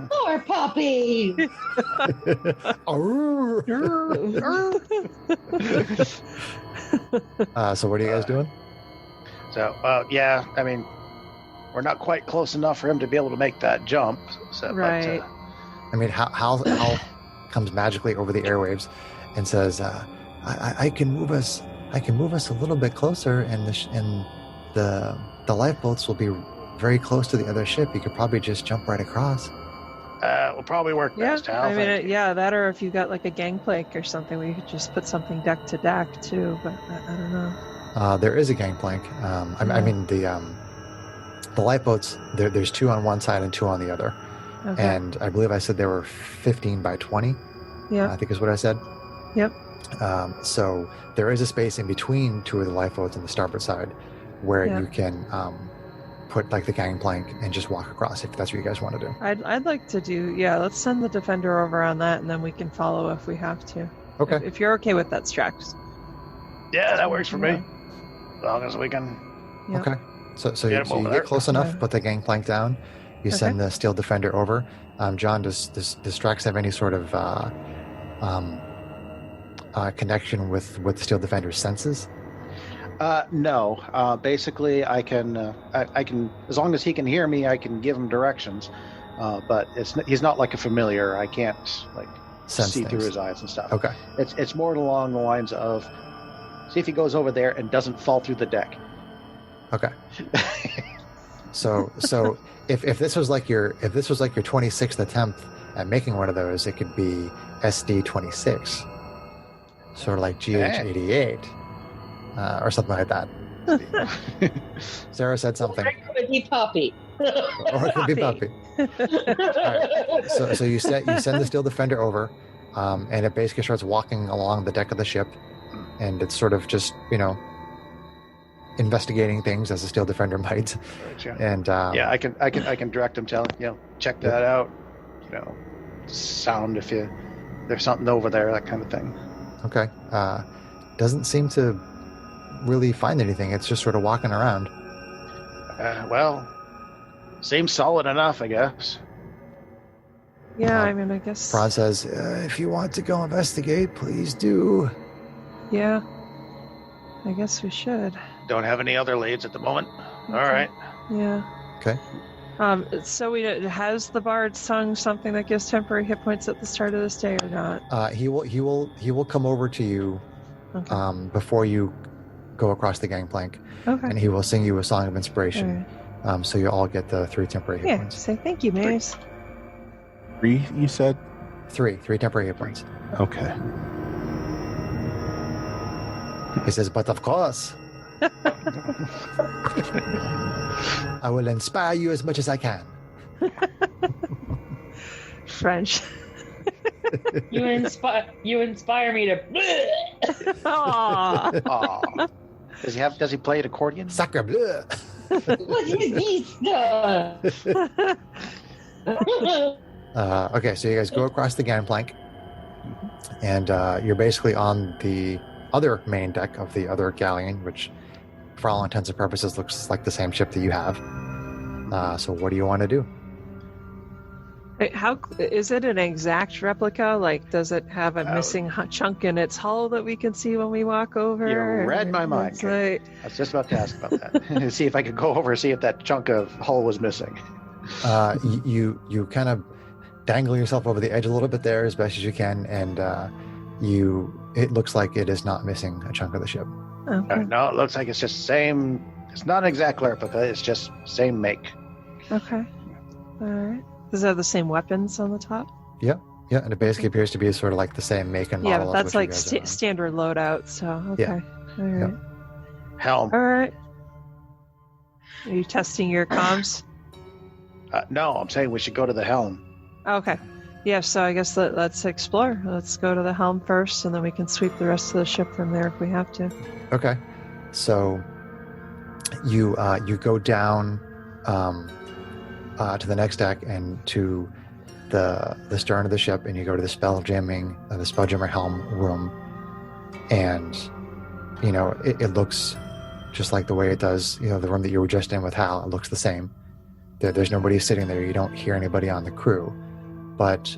Poor puppy! So what are you guys doing? So, yeah, I mean, we're not quite close enough for him to be able to make that jump. So, Right. But, I mean, Hal comes magically over the airwaves and says, I can move us a little bit closer, and the lifeboats will be very close to the other ship. You could probably just jump right across. will probably work Yeah, best. Hal, I mean, thank you. yeah, that or if you got like a gangplank or something, we could just put something deck to deck too. But I don't know. There is a gangplank. I Yeah. mean, the lifeboats, there's 2 on one side and 2 on the other. Okay. And I believe I said they were 15 by 20. Yeah. I think is what I said. Yep. So there is a space in between 2 of the lifeboats on the starboard side where Yeah. you can put like the gangplank and just walk across if that's what you guys want to do. I'd like to do. Yeah, let's send the defender over on that, and then we can follow if we have to. Okay. If you're okay with that, Strax. Yeah, that works for Yeah. me. As long as we can. Yeah. Okay. So Get you, him so you over get there. close enough, Yeah. put the gangplank down. You send the steel defender over. John, does Strax have any sort of connection with steel defender's senses? No. Basically, I can, as long as he can hear me, I can give him directions. But he's not like a familiar. I can't like Sense see through things. his eyes and stuff. Okay. It's more along the lines of see if he goes over there and doesn't fall through the deck. Okay. So if this was like your 26th attempt at making one of those, it could be SD 26, sort of like GH88, or something like that. Sarah said something, It could be puppy. or it could be Bumpy. So you send the steel defender over, and it basically starts walking along the deck of the ship, and it's sort of just investigating things as a steel defender might. Yeah. And Yeah, I can direct him, tell him, check that out. Sound if there's something over there, that kind of thing. Okay. Doesn't seem to really find anything. It's just sort of walking around. Well, seems solid enough, I guess. Yeah, I mean, I guess. Prawn says, if you want to go investigate, please do. Yeah. I guess we should. Don't have any other leads at the moment. All Okay. right. Yeah. Okay. So has the bard sung something that gives temporary hit points at the start of this day or not? He will come over to you Okay. before you go across the gangplank, Okay. and he will sing you a song of inspiration. All right. So you all get the 3 temporary hit Yeah. points. Say thank you, Maze. 3, you said? 3 temporary hit points. Okay. He says, but of course, I will inspire you as much as I can. French. You inspire me to. Aw. Aw. Does he play an accordion? Sacre bleu. What is this? Okay, so you guys go across the gangplank, and you're basically on the other main deck of the other galleon, which, for all intents and purposes, looks like the same ship that you have. So what do you want to do? How is it an exact replica? Like, does it have a missing chunk in its hull that we can see when we walk over? You read my mind. It's like, I was just about to ask about that. See if I could go over and see if that chunk of hull was missing. You kind of dangle yourself over the edge a little bit there as best as you can, and it looks like it is not missing a chunk of the ship. okay. No, it looks like it's just same. It's not an exact replica. It's just same make. Okay. All right. Does it have the same weapons on the top? Yeah, and it basically appears to be sort of like the same make and model. Yeah, but as that's what you like guys are on. standard loadout. So okay. Yeah. All right. Helm. All right. Are you testing your comms? No, I'm saying we should go to the helm. Okay. Yeah, so I guess let's explore. Let's go to the helm first, and then we can sweep the rest of the ship from there if we have to. Okay, so you go down to the next deck and to the stern of the ship, and you go to the spelljammer helm room, and it looks just like the way it does. The room that you were just in with Hal, it looks the same. There's nobody sitting there. You don't hear anybody on the crew, but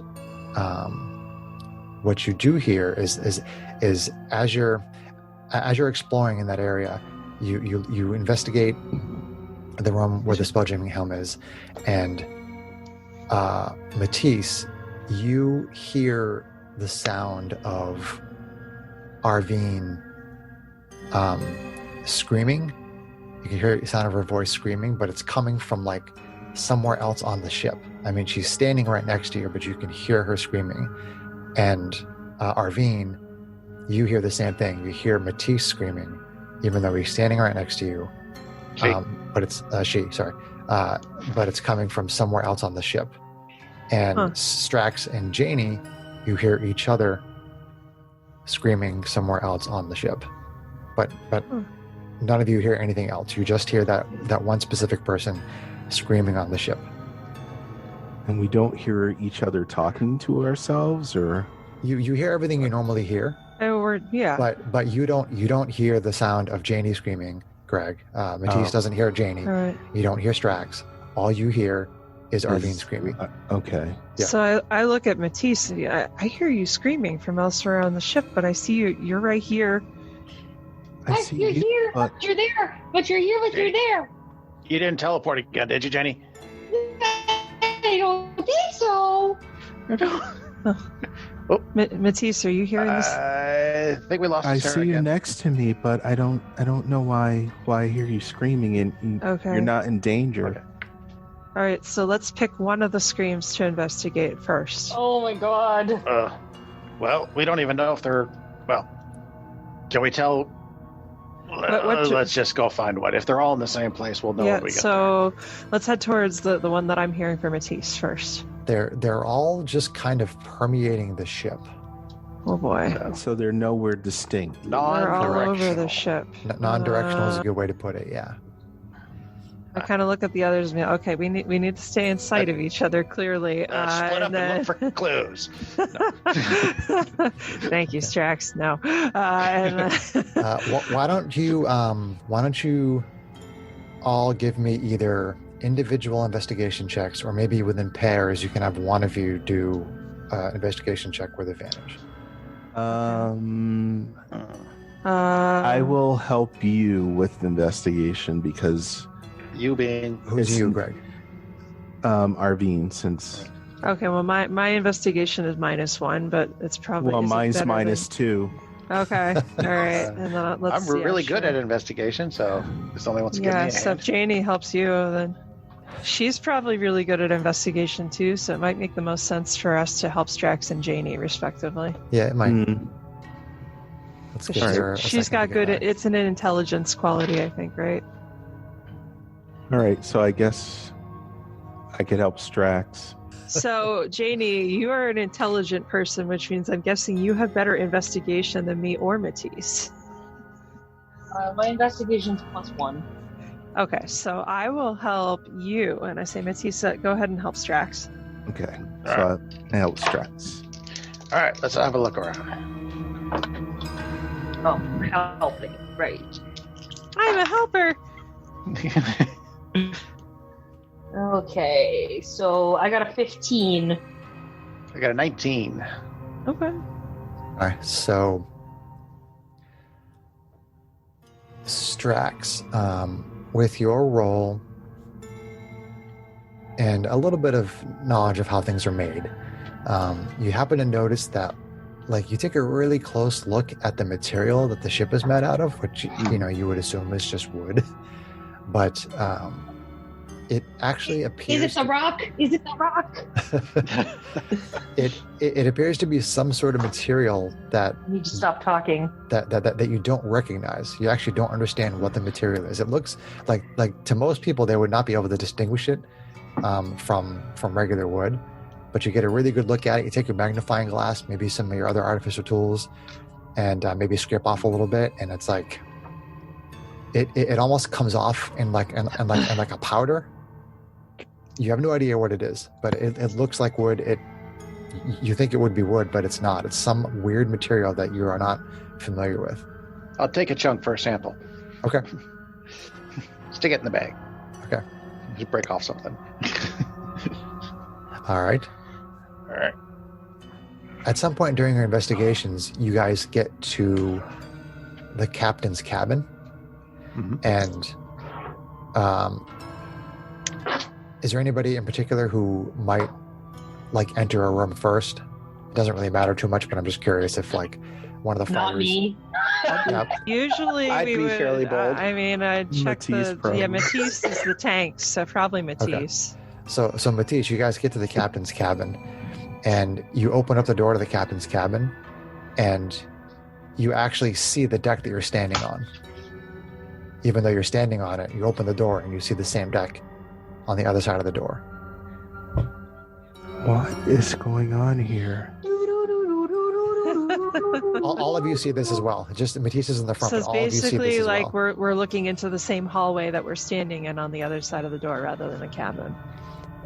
what you do hear is as you're exploring in that area, you investigate the room where the spelljamming helm is, and Matisse, you hear the sound of Arvine screaming. You can hear the sound of her voice screaming, but it's coming from like somewhere else on the ship. I mean, she's standing right next to you, but you can hear her screaming. And Arvine, you hear the same thing. You hear Matisse screaming, even though he's standing right next to you. But it's but it's coming from somewhere else on the ship. And Strax and Janie, you hear each other screaming somewhere else on the ship. But none of you hear anything else. You just hear that one specific person screaming on the ship. And we don't hear each other talking to ourselves, or you hear everything you normally hear. But you don't hear the sound of Janie screaming, Greg. Matisse doesn't hear Janie. Right. You don't hear Strax. All you hear is Arvine screaming. Okay. Yeah. So I look at Matisse. I hear you screaming from elsewhere on the ship, but I see you're right here. You're here, but you're there. But you're here, but you're there. You didn't teleport again, did you, Jenny? I don't think so. Matisse, are you hearing this? I think we lost. I Sarah see you again. next to me, but I don't know why I hear you screaming, and Okay. you're not in danger. Okay. All right, so let's pick one of the screams to investigate first. Oh my god. Well, we don't even know if they're. Well, can we tell? Let's just go find one. If they're all in the same place, we'll know Yeah, what we got. so let's head towards the one that I'm hearing for Matisse first. They're all just kind of permeating the ship. Oh boy. So they're nowhere distinct. They're all over the Non-directional. ship. Non-directional is a good way to put it. Yeah. I kind of look at the others and be, okay, we need to stay in sight of each other clearly. Split up and look for clues. Thank you, Strax. No. Why don't you all give me either individual investigation checks, or maybe within pairs you can have one of you do an investigation check with advantage. I will help you with the investigation because You being Who's you, Greg? Arvine, since Okay, well, my investigation is -1, but it's probably mine's better -2. Okay, all right, and then let's I'm see, really good actually. at investigation, so if somebody wants to give me Yeah, a so hand. if Janie helps you, then she's probably really good at investigation too. So it might make the most sense for us to help Strax and Janie, respectively. Yeah, it might. Mm. Let's She's, give her a she's second got to good. get back. It's an intelligence quality, I think, right? All right, so I guess I could help Strax. So, Janie, you are an intelligent person, which means I'm guessing you have better investigation than me or Matisse. My investigation's +1. Okay, so I will help you, and I say, Matissa, go ahead and help Strax. Okay. So I help Strax. All right, let's have a look around. Oh, helping. Right. I'm a helper. Okay, so I got a 15. I got a 19. Okay. All right, so Strax, with your role and a little bit of knowledge of how things are made, you happen to notice that, like, you take a really close look at the material that the ship is made out of, which you would assume is just wood, but it actually appears. Is it the rock? Is it the rock? It appears to be some sort of material that I need to stop talking. that you don't recognize. You actually don't understand what the material is. It looks like to most people they would not be able to distinguish it from regular wood, but you get a really good look at it. You take your magnifying glass, maybe some of your other artificial tools, and maybe scrape off a little bit, and it's like it almost comes off in like a powder. You have no idea what it is, but it looks like wood. You think it would be wood, but it's not. It's some weird material that you are not familiar with. I'll take a chunk for a sample. Okay. Stick it in the bag. Okay. Just break off something. All right. All right. At some point during your investigations, you guys get to the captain's cabin, and is there anybody in particular who might like enter a room first? It doesn't really matter too much, but I'm just curious if like one of the Not fighters. me. Yep. Usually I'd we be would. fairly bold. I'd check Matisse, the. probably. Yeah, Matisse is the tanks, so probably Matisse. So Matisse, you guys get to the captain's cabin, and you open up the door to the captain's cabin, and you actually see the deck that you're standing on. Even though you're standing on it, you open the door and you see the same deck on the other side of the door. What is going on here? All of you see this as well. Just Matisse is in the front, So but it's all of you see basically this as like well. we're looking into the same hallway that we're standing in on the other side of the door rather than a cabin.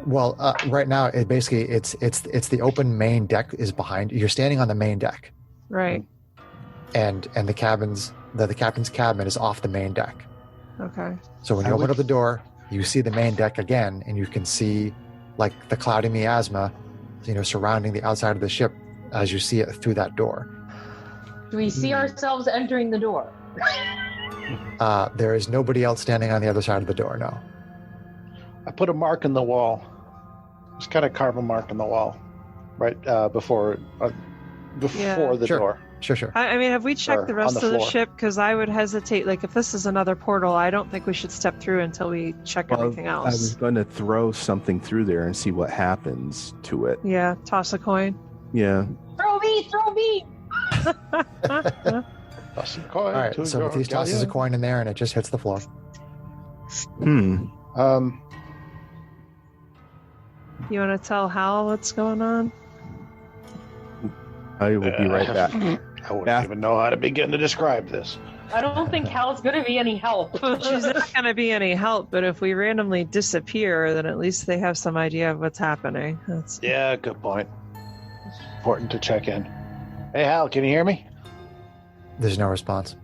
Well, right now it's the open main deck is behind. You're standing on the main deck, Right. and the captain's cabin is off the main deck. Okay. So when you open up the door, you see the main deck again, and you can see like the cloudy miasma, surrounding the outside of the ship as you see it through that door. Do we see ourselves entering the door? There is nobody else standing on the other side of the door. No. I put a mark in the wall. Just kind of carve a mark in the wall, right before the Sure. door. Sure. I mean, have we checked Or the on rest the of the floor. ship? Because I would hesitate. Like, if this is another portal, I don't think we should step through until we check everything I was else. going to throw something through there and see what happens to it. Yeah, toss a coin. Yeah. Throw me! Toss some coin. All right. to So your Matisse tosses a galleon. coin in there, and it just hits the floor. Hmm. You want to tell Hal what's going on? I will be right back. I wouldn't Yeah. even know how to begin to describe this. I don't think Hal's going to be any help. She's not going to be any help, but if we randomly disappear, then at least they have some idea of what's happening. That's Yeah, good point. Important to check in. Hey, Hal, can you hear me? There's no response.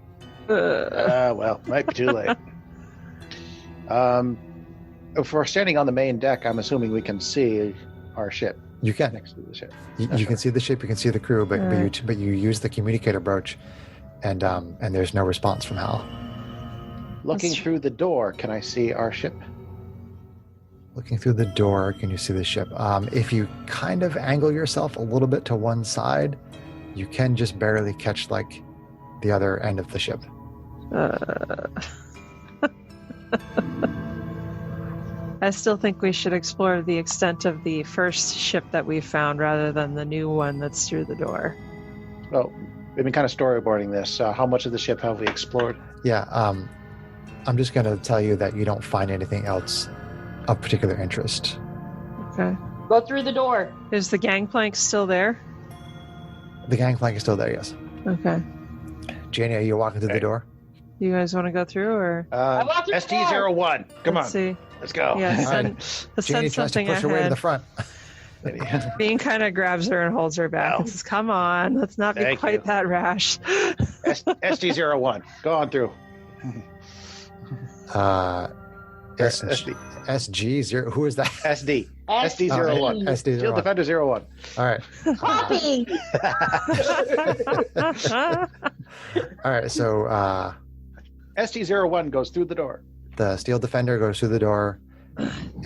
Well, might be too late. If we're standing on the main deck, I'm assuming we can see our ship You can. next to the ship. You can see the ship. You can see the crew, but Right. but you use the communicator brooch, and there's no response from Hal. Looking That's- through the door, can I see our ship? Looking through the door, can you see the ship? If you kind of angle yourself a little bit to one side, you can just barely catch like the other end of the ship. I still think we should explore the extent of the first ship that we found rather than the new one that's through the door. Oh, we've been kind of storyboarding this. How much of the ship have we explored? Yeah. I'm just going to tell you that you don't find anything else of particular interest. Okay. Go through the door. Is the gangplank still there? The gangplank is still there. Yes. Okay. Janie, are you walking through the Okay. door? You guys want to go through, or want to go. ST01. Come let's on. see? Let's go. Yeah, All send, right. let's Janie send tries to something push her way to ahead. the front. Bean kind of grabs her and holds her back Ow. and says, "Come on, let's not be Thank quite you. that rash." ST01. Go on through. SG0. Who is that? SD. SD. SD01. SD01. Shield Defender 01. All right. Poppy! All right. So ST01 goes through the door. the Steel Defender goes through the door,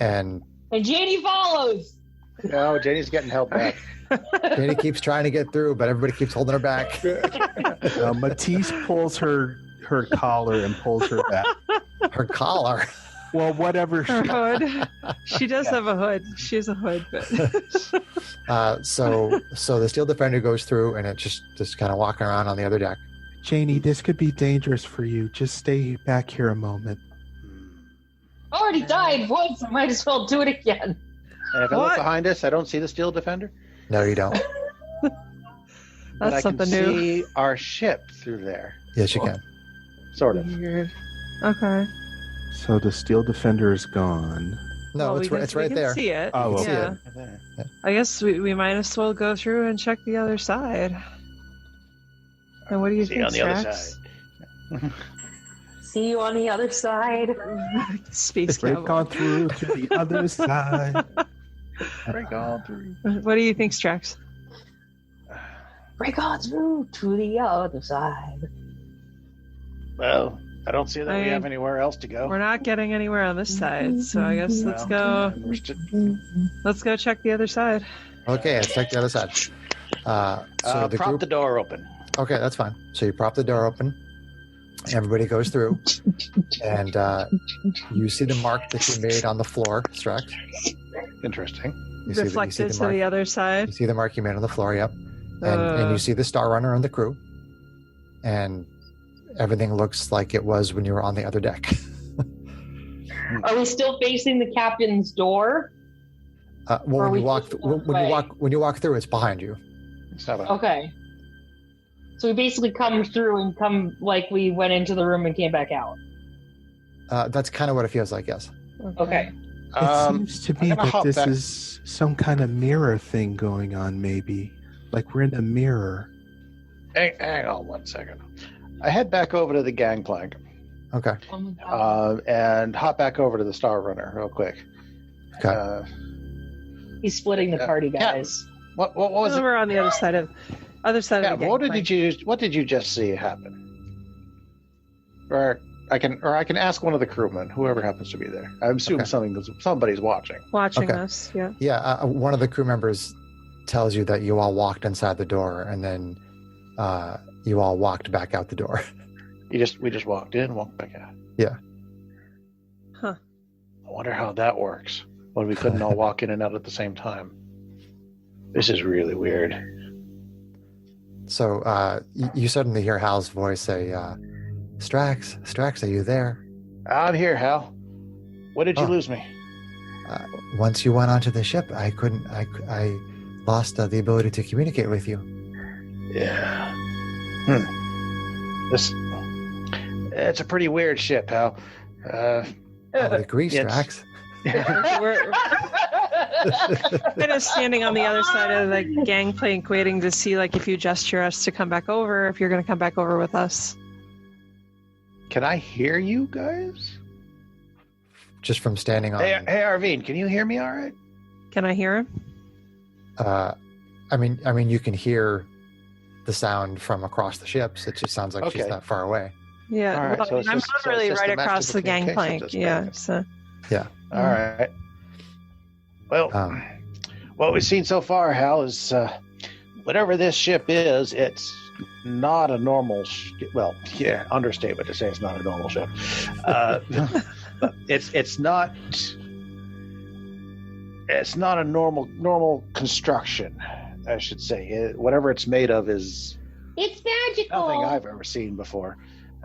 and And Janie follows. No, Janie's getting held back. Janie keeps trying to get through, but everybody keeps holding her back. Matisse pulls her collar and pulls her back. Her collar. Well, whatever. Her hood. She does have a hood. She has a hood, but So the Steel Defender goes through, and it's just kind of walking around on the other deck. Janie, this could be dangerous for you. Just stay back here a moment. Already died once. I might as well do it again. And if I look What? behind us, I don't see the Steel Defender. No, you don't. But that's I can something new. see our ship through there. Yes, you can. Sort of. Weird. Okay. So the Steel Defender is gone. No, Well, it's we can- it's we right can there. See it. Oh, okay. yeah. There. I guess we might as well go through and check the other side. And what do you See think, you on the other Strax? side. See you on the other side. Space Break cowboy. on through to the other side. Break on through. What do you think, Strax? Break on through to the other side. Well, I don't see that I we have mean, anywhere else to go. We're not getting anywhere on this side, so I guess let's go. We're st- Let's go check the other side. Okay, let's check the other side. So the prop group. the door open. Okay, that's fine. So you prop the door open. Everybody goes through, and you see the mark that you made on the floor, Strax. Interesting. You see Reflected the to mark. the other side. You see the mark you made on the floor. Yep. And you see the Star Runner and the crew, and everything looks like it was when you were on the other deck. Are we still facing the captain's door? Well, Or when we you walk, just when you walk through, it's behind you. It's not a, Okay. So we basically come through and come like we went into the room and came back out. That's kind of what it feels like. Yes. Okay. It seems to me I'm gonna that hop this back. is some kind of mirror thing going on, maybe. Like we're in a mirror. hang on 1 second. I head back over to the gangplank Okay. Oh my God. and hop back over to the Star Runner real quick. Okay. He's splitting the party, Yeah. guys. What was it? We're on the other side of Yeah, the what gangplank. did you just see happen? Or I can ask one of the crewmen, whoever happens to be there. I assume Okay. somebody's watching. watching Okay. us? Yeah. Yeah. One of the crew members tells you that you all walked inside the door, and then you all walked back out the door. We just walked in, walked back out. Yeah. Huh. I wonder how that works when we couldn't all walk in and out at the same time. This is really weird. So you suddenly hear Hal's voice say, Strax, are you there? I'm here, Hal. When did you Oh. lose me? Once you went onto the ship, I lost the ability to communicate with you. Yeah. It's a pretty weird ship, Hal. I would agree, Yes. Strax. We're kind of standing on the other side of the gangplank, waiting to see like if you gesture us to come back over, if you're going to come back over with us. Can I hear you guys? Just from standing on. Hey, Arvine, can you hear me all right? Can I hear him? I mean, you can hear the sound from across the ships. It just sounds like she's Okay. not far away. Yeah, All right, well, so it's I'm just- not so it's really just right a across the magical communication gangplank. system, Yeah, okay. so All right. Well, Um, what we've seen so far, Hal, is whatever this ship is, it's not a normal well, yeah, understatement to say it's not a normal ship. It's not a normal construction, I should say. Whatever it's made of is It's magical. nothing I've ever seen before.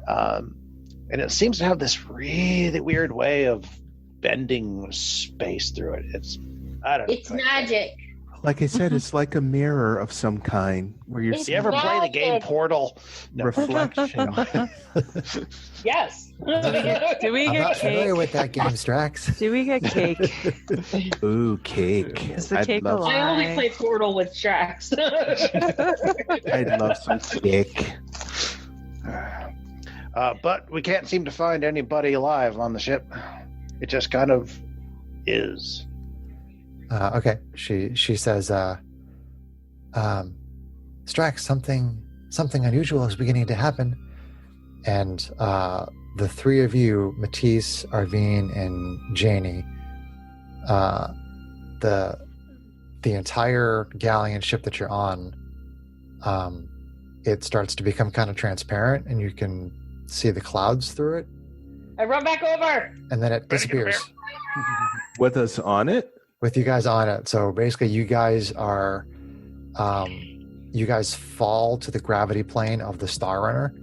And it seems to have this really weird way of bending space through it. I don't know. It's magic. Like I said, it's like a mirror of some kind where you're It's You ever play the game magic. Portal? No. reflection. Yes. Do we I'm get not familiar cake? with that game, Strax. Do we get cake? Ooh, cake. Is the I'd cake love, I only alive? play Portal with Strax. I'd love some cake. But we can't seem to find anybody alive on the ship. It just kind of is. Okay, she says, Strax, something unusual is beginning to happen, and the three of you, Matisse, Arvine, and Janie, the entire galleon ship that you're on, it starts to become kind of transparent, and you can see the clouds through it, I run back over. and then it disappears With us on it? with you guys on it. So basically, you guys are, you guys fall to the gravity plane of the Star Runner,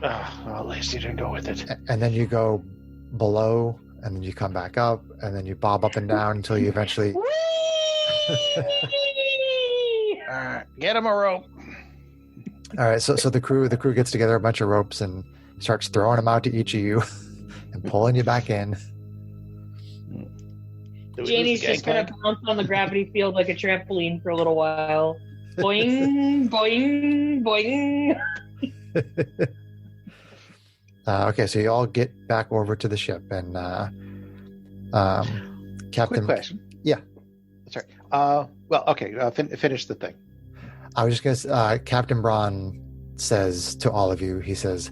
Well, at least you didn't go with it. and then you go below, and then you come back up, and then you bob up and down until you eventually. All right, get him a rope. All right, so the crew gets together a bunch of ropes and starts throwing them out to each of you and pulling you back in. Do we lose Janie's the just gonna gangplank? bounce on the gravity field like a trampoline for a little while. Boing, boing, boing. Okay, so you all get back over to the ship, and Captain. Quick question. Yeah. Sorry. Well, okay. Finish the thing. I was just gonna. Captain Braun says to all of you, he says,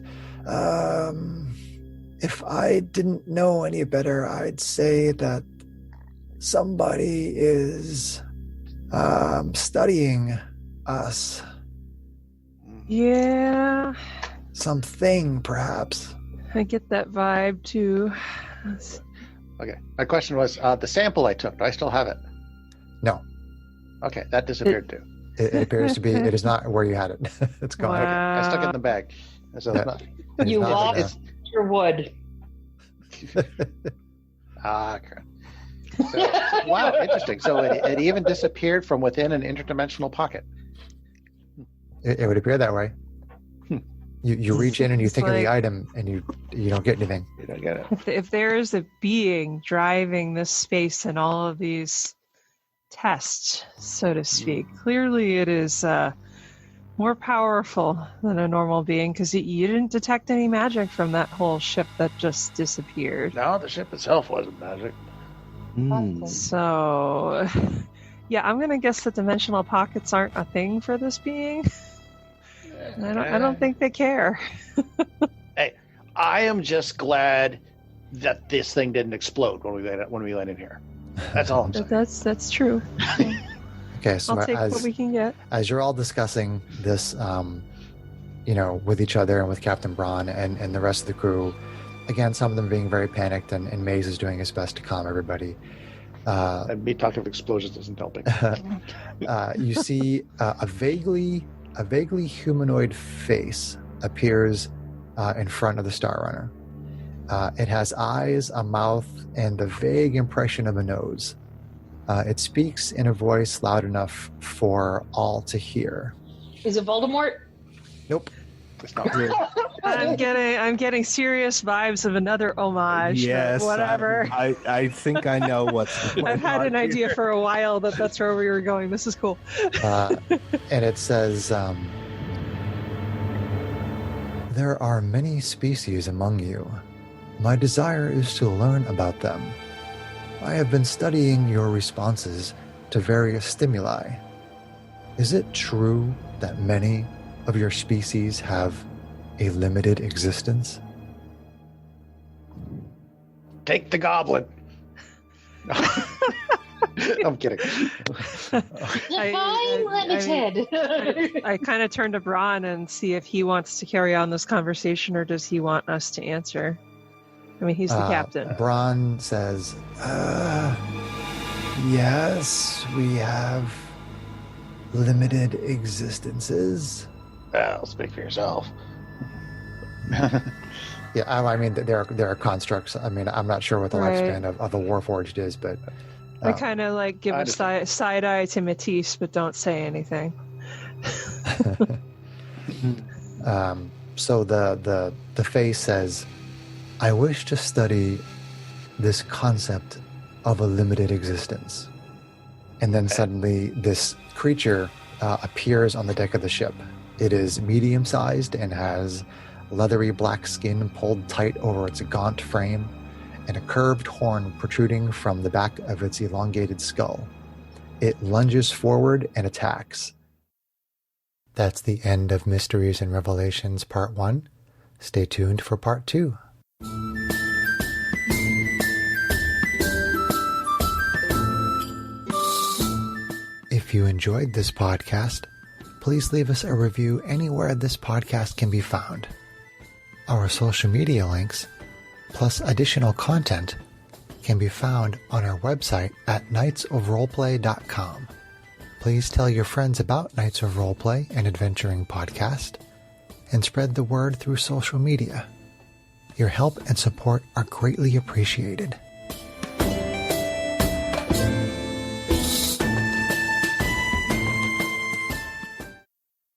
"If I didn't know any better, I'd say that somebody is studying us. Yeah, Something, perhaps." I get that vibe too. Okay. My question was the sample I took. Do I still have it? No, Okay, that disappeared too. it appears to be. It is not where you had it. It's gone. Wow. I stuck it in the bag. So Yeah. it's not. It is You not lost there. your wood. Crap. So, wow, interesting. So it even disappeared from within an interdimensional pocket. It would appear that way. You reach in and you It's think of the like- item, and you don't get anything. You don't get it. If there is a being driving this space and all of these tests, so to speak, clearly it is more powerful than a normal being, because you didn't detect any magic from that whole ship that just disappeared. No, the ship itself wasn't magic. Hmm. So, yeah, I'm gonna guess that dimensional pockets aren't a thing for this being. I don't think they care. I am just glad that this thing didn't explode when we landed here. That's all I'm saying. That's true. Okay, so I'll take what we can get. as you're all discussing this, with each other and with Captain Braun and the rest of the crew, again, some of them being very panicked, and Maze is doing his best to calm everybody. And me talking of explosions isn't helping. You see a vaguely humanoid face appears in front of the Star Runner. It has eyes, a mouth, and the vague impression of a nose. It speaks in a voice loud enough for all to hear. Is it Voldemort? Nope. It's not weird. I'm getting serious vibes of another homage. Yes, but whatever. I think I know what's going I've had on an idea here. for a while that's where we were going. This is cool. And it says, "There are many species among you. My desire is to learn about them. I have been studying your responses to various stimuli. Is it true that many of your species have a limited existence?" Take the goblin. I'm kidding. Define limited. I kind of turn to Braun and see if he wants to carry on this conversation, or does he want us to answer? I mean, he's the captain. Braun says, "Yes, we have limited existences." Well, speak for yourself. Yeah, I mean, there are constructs. I mean, I'm not sure what the Right. lifespan of a Warforged is, but I kind of like give I a understand. side eye to Matisse, but don't say anything. So the face says, I wish to study this concept of a limited existence. And then suddenly this creature appears on the deck of the ship. It is medium-sized and has leathery black skin pulled tight over its gaunt frame and a curved horn protruding from the back of its elongated skull. It lunges forward and attacks. That's the end of Mysteries and Revelations Part 1. Stay tuned for Part 2. If you enjoyed this podcast, please leave us a review anywhere this podcast can be found. Our social media links, plus additional content, can be found on our website at knightsofroleplay.com. Please tell your friends about Knights of Roleplay and Adventuring Podcast, and spread the word through social media. Your help and support are greatly appreciated.